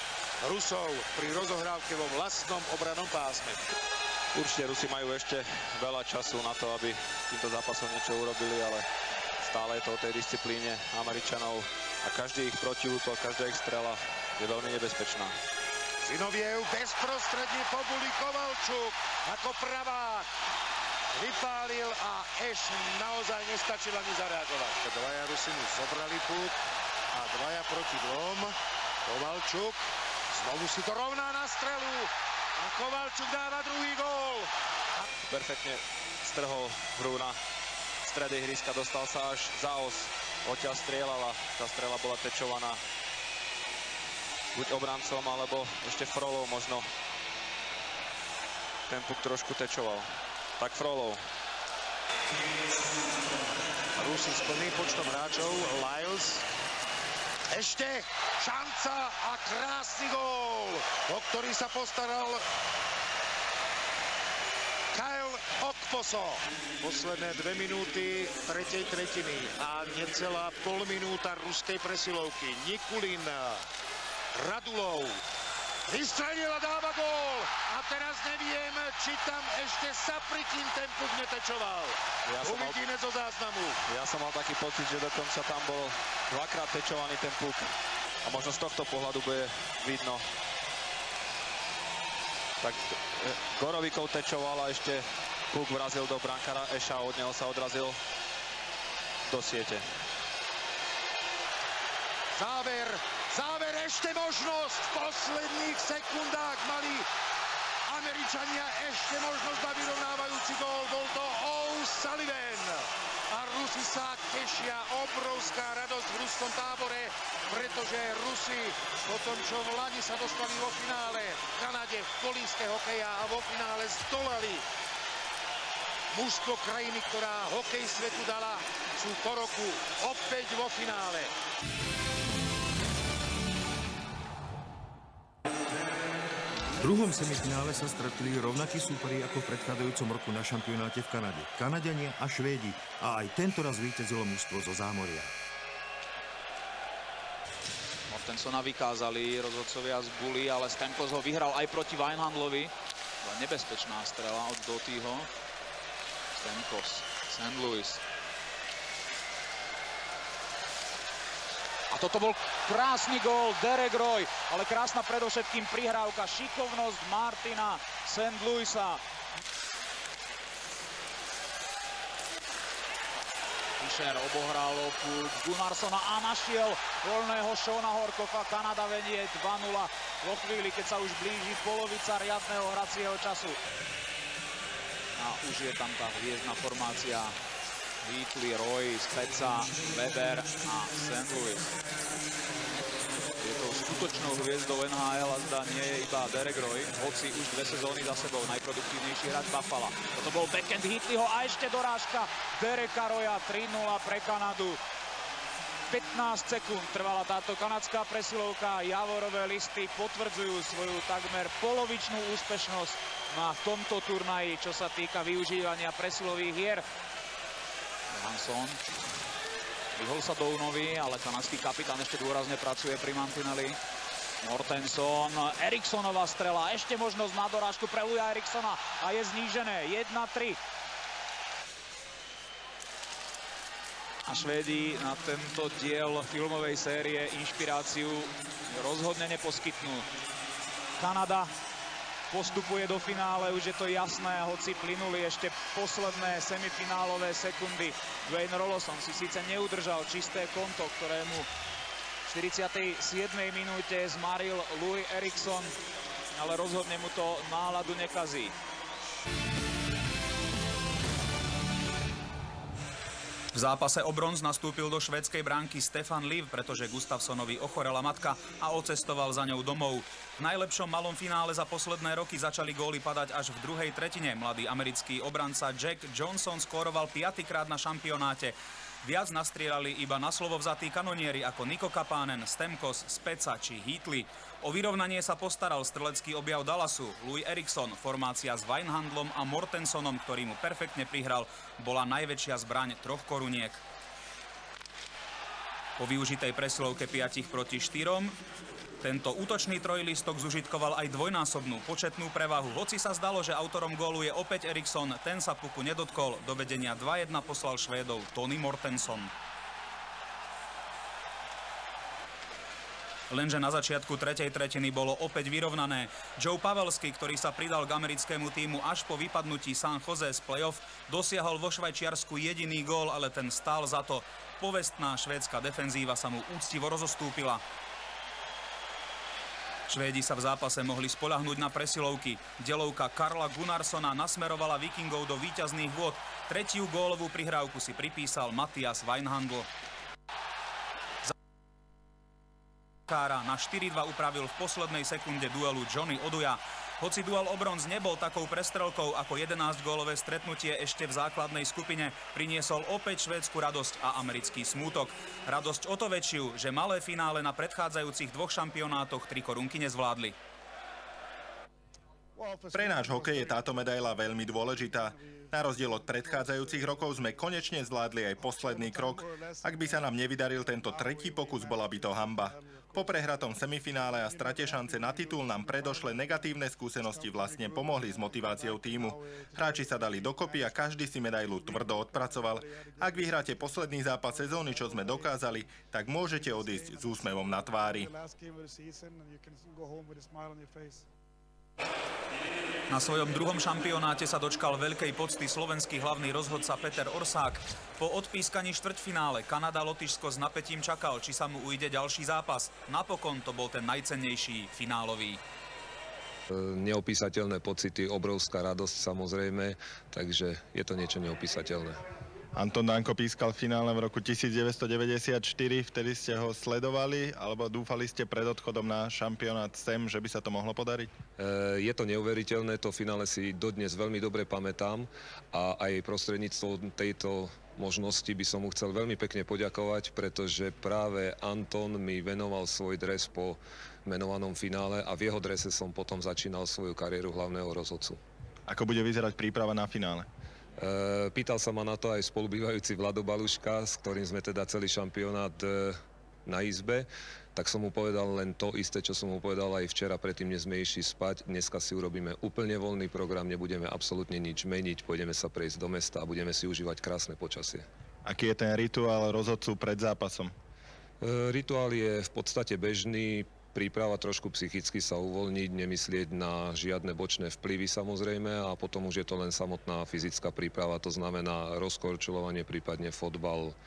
[SPEAKER 5] Rusov pri rozohrávke vo vlastnom obrannom pásme.
[SPEAKER 11] Určite Rusi majú ešte veľa času na to, aby týmto zápasom niečo urobili, ale stále je to o tej disciplíne Američanov a každý ich protiútok, každá ich strela je veľmi nebezpečná.
[SPEAKER 5] Zinoviev bezprostredne po buli Kovalčuk ako pravák vypálil a Eš naozaj nestačil ani zareagovať. Dvaja Rusi mu zobrali puk a 2 proti 2. Kovalčuk znovu si to rovná na strelu a Kovalčuk dáva druhý gól.
[SPEAKER 11] Perfektne strhol hru na stredy ihriska, dostal sa až za os, odtiaľ strieľala, tá strela bola tečovaná buď obrancom, alebo ešte Frolov možno ten puk trošku tečoval. Tak Frolov.
[SPEAKER 5] Rusi s plným počtom hráčov, Lyles. Ešte šanca a krásny gól, o ktorý sa postaral Kyle Okposo. Posledné 2 minúty 3. tretiny a necelá pol minúta ruskej presilovky. Nikulin, Radulov vystrelil a dáva gól. A teraz neviem, či tam ešte Saprikin ten puk netečoval. Uvidíme zo záznamu.
[SPEAKER 11] Ja som mal taký pocit, že dokonca tam bol 2-krát tečovaný ten puk. A možno z tohto pohľadu bude vidno. Tak Gorovikov tečoval a ešte puk vrazil do brankára Eša, od neho sa odrazil do siete.
[SPEAKER 5] Záver, ešte možnosť. V posledných sekundách mali Američania ešte možnosť na vyrovnávajúci gól. Bol to O'Sullivan. A Rusi sa tešia, obrovská radosť v ruskom tábore, pretože Rusi po tom, čo v lani sa dostali vo finále v Kanade v kolíske hokeja a vo finále zdolali mužstvo krajiny, ktorá hokej svetu dala, sú po roku opäť vo finále.
[SPEAKER 1] V druhom semifinále sa stretli rovnakí súperi ako v predchádzajúcom roku na šampionáte v Kanade. Kanaďania a Švédi. A aj tento raz víťazilo mužstvo zo zámoria.
[SPEAKER 2] Mortensona vykázali rozhodcovia z Bully, ale Stamkos ho vyhral aj proti Weinhandlovi. Bola nebezpečná strela od Dotyho. Stamkos, St. Louis. A toto bol krásny gól, Derek Roy, ale krásna predovšetkým prihrávka, šikovnosť Martina St. Louisa. Fischer obohral puk Gunnarssona a našiel voľného Shona Horcoffa. Kanada venie 2-0 vo chvíli, keď sa už blíži polovica riadneho hracieho času. A už je tam tá hviezdna formácia. Wheatley, Roy, Speca, Weber a St. Louis. Je to skutočnou hviezdou NHL a zdá nie je iba Derek Roy, hoci už 2 sezóny za sebou najproduktívnejší hráč Buffalo. Toto bol backhand Wheatleyho a ešte dorážka Dereka Roya, 3-0 pre Kanadu. 15 sekúnd trvala táto kanadská presilovka. Javorové listy potvrdzujú svoju takmer polovičnú úspešnosť na tomto turnaji, čo sa týka využívania presilových hier. Johansson vyhol sa Dounovi, ale kanadský kapitán ešte dôrazne pracuje pri mantineli. Mortenson, Eriksonová strela, ešte možnosť na dorážku pre Luja Eriksona a je znížené 1-3. A Švédi na tento diel filmovej série inšpiráciu rozhodne neposkytnú. Kanada postupuje do finále, už je to jasné, hoci plynuli ešte posledné semifinálové sekundy. Dwayne Roloson si síce neudržal čisté konto, ktorému v 47. minúte zmaril Louis Eriksson, ale rozhodne mu to náladu nekazí.
[SPEAKER 9] V zápase o bronz nastúpil do švédskej bránky Stefan Liv, pretože Gustafssonovi ochorela matka a odcestoval za ňou domov. V najlepšom malom finále za posledné roky začali góly padať až v druhej tretine. Mladý americký obranca Jack Johnson skóroval 5-krát na šampionáte. Viac nastrieľali iba na slovo vzatí kanonieri ako Niko Kapanen, Stemkos, Speca či Heatley. O vyrovnanie sa postaral strelecký objav Dallasu. Louis Eriksson, formácia s Weinhandlom a Mortensonom, ktorý mu perfektne prihral, bola najväčšia zbraň 3 koruniek. Po využitej presilovke 5-4 tento útočný trojlistok zužitkoval aj dvojnásobnú početnú prevahu. Hoci sa zdalo, že autorom gólu je opäť Eriksson, ten sa puku nedotkol. Do vedenia 2-1 poslal Švédov Tony Mortenson. Lenže na začiatku tretej tretiny bolo opäť vyrovnané. Joe Pavelski, ktorý sa pridal k americkému tímu až po vypadnutí San Jose z play-off, dosiahol vo Švajčiarsku jediný gól, ale ten stál za to. Povestná švédska defenzíva sa mu úctivo rozostúpila. Švédi sa v zápase mohli spoľahnúť na presilovky. Delovka Karla Gunnarssona nasmerovala Vikingov do víťazných vôd. Tretiu gólovú prihrávku si pripísal Mattias Weinhandl. Na 4-2 upravil v poslednej sekunde duelu Johnny Oduya. Hoci duel o bronz nebol takou prestrelkou ako 11-gólové stretnutie ešte v základnej skupine, priniesol opäť švédsku radosť a americký smútok. Radosť o to väčšiu, že malé finále na predchádzajúcich 2 šampionátoch 3 korunky nezvládli.
[SPEAKER 17] Pre náš hokej je táto medaila veľmi dôležitá. Na rozdiel od predchádzajúcich rokov sme konečne zvládli aj posledný krok. Ak by sa nám nevydaril tento tretí pokus, bola by to hanba. Po prehratom semifinále a strate šance na titul nám predošlé negatívne skúsenosti vlastne pomohli s motiváciou tímu. Hráči sa dali dokopy a každý si medailu tvrdo odpracoval. Ak vyhráte posledný zápas sezóny, čo sme dokázali, tak môžete odísť s úsmevom na tvári.
[SPEAKER 9] Na svojom druhom šampionáte sa dočkal veľkej pocty slovenský hlavný rozhodca Peter Orsák. Po odpískaní štvrťfinále Kanada-Lotyšsko s napätím čakal, či sa mu ujde ďalší zápas. Napokon to bol ten najcennejší, finálový.
[SPEAKER 18] Neopísateľné pocity, obrovská radosť samozrejme, takže je to niečo neopísateľné.
[SPEAKER 17] Anton Danko pískal v finále v roku 1994, vtedy ste ho sledovali, alebo dúfali ste pred odchodom na šampionát SEM, že by sa to mohlo podariť?
[SPEAKER 18] Je to neuveriteľné, to finále si dodnes veľmi dobre pamätám a aj prostredníctvom tejto možnosti by som mu chcel veľmi pekne poďakovať, pretože práve Anton mi venoval svoj dres po menovanom finále a v jeho drese som potom začínal svoju kariéru hlavného rozhodcu.
[SPEAKER 17] Ako bude vyzerať príprava na finále?
[SPEAKER 18] Pýtal sa ma na to aj spolubývajúci Vlado Baluška, s ktorým sme teda celý šampionát na izbe, tak som mu povedal len to isté, čo som mu povedal aj včera, predtým než sme išli spať. Dneska si urobíme úplne voľný program, nebudeme absolútne nič meniť, pôjdeme sa prejsť do mesta a budeme si užívať krásne počasie. Aký je ten rituál rozhodcu pred zápasom? Rituál je v podstate bežný. Príprava trošku psychicky sa uvoľniť, nemyslieť na žiadne bočné vplyvy samozrejme a potom už je to len samotná fyzická príprava, to znamená rozkorčulovanie, prípadne fotbal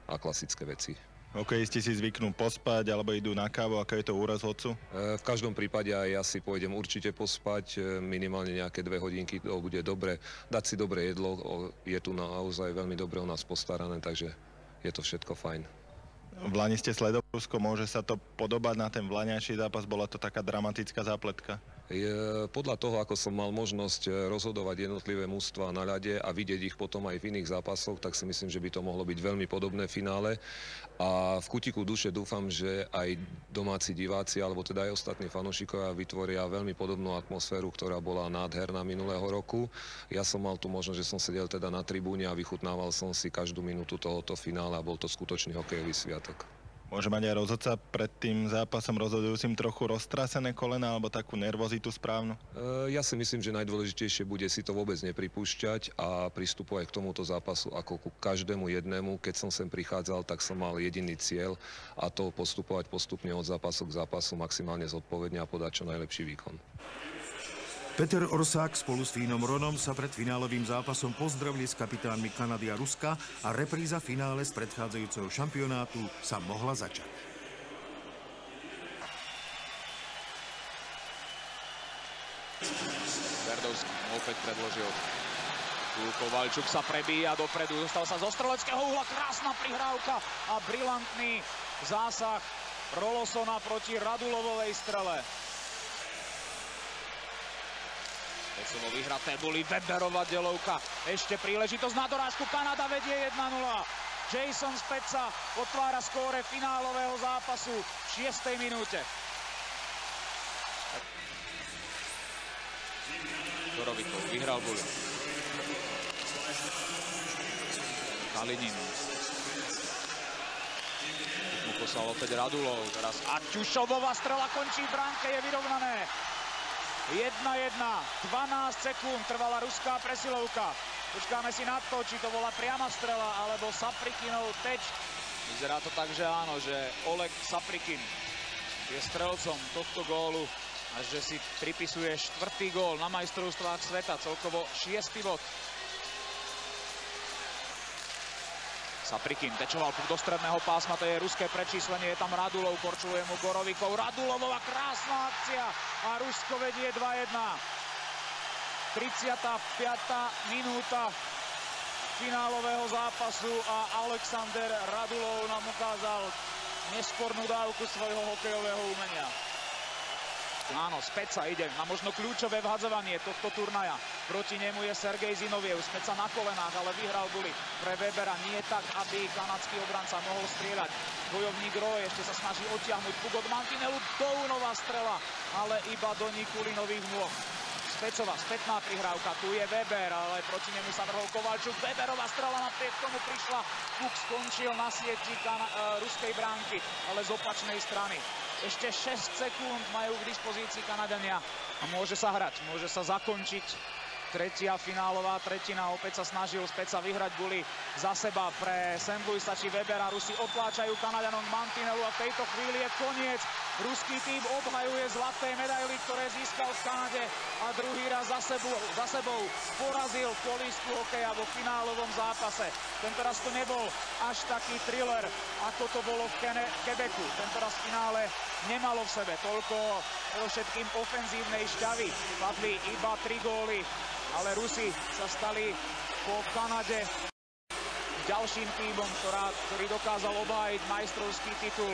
[SPEAKER 18] a klasické veci. Hokejisti si zvyknú pospať alebo idú na kávu, ako je to u rozhodcu? V každom prípade aj ja si pôjdem určite pospať, minimálne nejaké 2 hodinky, to bude dobre. Dať si dobré jedlo, je tu naozaj veľmi dobre u nás postarané, takže je to všetko fajn. V Lani ste sledovali Rusko, môže sa to podobať na ten vlaňajší zápas, bola to taká dramatická zápletka? Podľa toho, ako som mal možnosť rozhodovať jednotlivé mužstvá na ľade a vidieť ich potom aj v iných zápasoch, tak si myslím, že by to mohlo byť veľmi podobné finále. A v kutiku duše dúfam, že aj domáci diváci, alebo teda aj ostatní fanúšikovia vytvoria veľmi podobnú atmosféru, ktorá bola nádherná minulého roku. Ja som mal tu možnosť, že som sedel teda na tribúne a vychutnával som si každú minútu tohoto finále a bol to skutočný hokejový sviatok.
[SPEAKER 17] Môže mať aj rozhodca pred tým zápasom rozhodujúcim trochu roztrasené kolena alebo takú nervozitu správnu?
[SPEAKER 18] Ja si myslím, že najdôležitejšie bude si to vôbec nepripúšťať a pristupovať k tomuto zápasu ako ku každému jednému. Keď som sem prichádzal, tak som mal jediný cieľ a to postupovať postupne od zápasu k zápasu maximálne zodpovedne a podať čo najlepší výkon.
[SPEAKER 1] Peter Orsák spolu s Fínom Ronom sa pred finálovým zápasom pozdravili s kapitánmi Kanady a Ruska a repríza finále z predchádzajúceho šampionátu sa mohla začať.
[SPEAKER 2] Berdovský opäť predložil. Kovaľčuk sa prebíja dopredu, dostal sa zo streleckého uhla, krásna prihrávka a brilantný zásah Rolosona proti Radulovovej strele. Veselovo vyhraté boli Weberova delovka. Ešte príležitosť na dorážku. Kanada vedie 1-0. Jason Speca otvára skóre finálového zápasu v 6. minúte. Gorovikov vyhral boli. Kalinin. Mu poslal opäť Radulov. Teraz Aťušovová strela končí v bránke, je vyrovnané. 1-1, 12 sekúnd trvala ruská presilovka. Počkáme si na to, či to bola priama strela, alebo Saprikinov teč. Vyzerá to tak, že áno, že Oleg Saprikin je strelcom tohto gólu a že si pripisuje 4. gól na majstrovstvách sveta, celkovo 6. bod. Saprikin tečoval do stredného pásma, to je ruské prečíslenie, je tam Radulov, korčuluje mu Gorovikov. Radulovová krásna akcia a Rusko vedie 2-1. 35. minúta finálového zápasu a Alexander Radulov nám ukázal nespornú dávku svojho hokejového umenia. Áno, Speca ide na možno kľúčové vhadzovanie tohto turnaja. Proti nemu je Sergej Zinoviev. Speca na kolenách, ale vyhral boli pre Webera. Nie tak, aby kanadský obranca mohol strieľať. Bojovník Roy ešte sa snaží odtiahnuť puk od mantinelu. Dounová strela, ale iba do Nikulinových nôh. Specová spätná prihrávka, tu je Weber, ale proti nemu sa vrhol Kovaľčuk. Weberová strela, napriek tomu prišla. Puk skončil na sieti ruskej bránky, ale z opačnej strany. Ešte 6 sekúnd majú k dispozícii Kanadania a môže sa hrať, môže sa zakončiť tretia finálová tretina. Opäť sa snažil Speca vyhrať boli za seba pre St. Louis, stačí Weber a Rusi otláčajú Kanadianom k mantinelu a v tejto chvíli je koniec. Ruský tým obhajuje zlaté medaily, ktoré získal v Kanade a druhý raz za sebou porazil kolísku hokeja vo finálovom zápase. Tentoraz to nebol až taký thriller, ako to bolo v Quebecu. Tentoraz v finále nemalo v sebe toľko všetkým ofenzívnej šťavy. Padli iba 3 góly, ale Rusi sa stali po Kanade ďalším tímom, ktorý dokázal obhájiť majstrovský titul,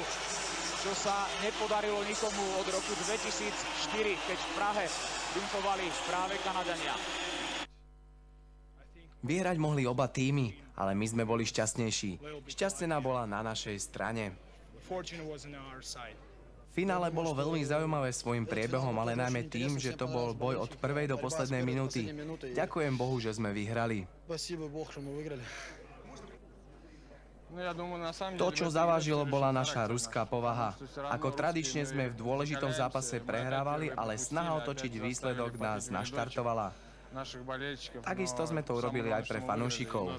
[SPEAKER 2] čo sa nepodarilo nikomu od roku 2004, keď v Prahe triumfovali práve Kanadania.
[SPEAKER 19] Vyhrať mohli oba tímy, ale my sme boli šťastnejší. Šťastná bola na našej strane. Finále bolo veľmi zaujímavé svojim priebehom, ale najmä tým, že to bol boj od prvej do poslednej minúty. Ďakujem Bohu, že sme vyhrali. To, čo zavážilo, bola naša ruská povaha. Ako tradične sme v dôležitom zápase prehrávali, ale snaha otočiť výsledok nás naštartovala. Takisto sme to urobili aj pre fanúšikov.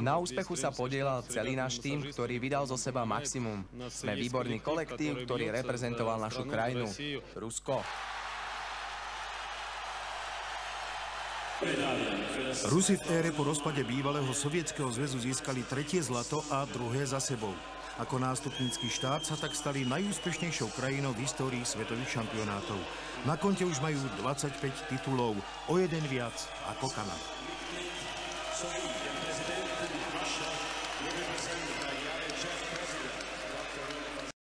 [SPEAKER 19] Na úspechu sa podielal celý náš tím, ktorý vydal zo seba maximum. Sme výborný kolektív, ktorý reprezentoval našu krajinu, Rusko.
[SPEAKER 1] Rusi v ére po rozpade bývalého Sovietskeho zväzu získali 3. zlato a 2. za sebou. Ako nástupnícky štát sa tak stali najúspešnejšou krajinou v histórii svetových šampionátov. Na konte už majú 25 titulov, o jeden viac ako Kanada.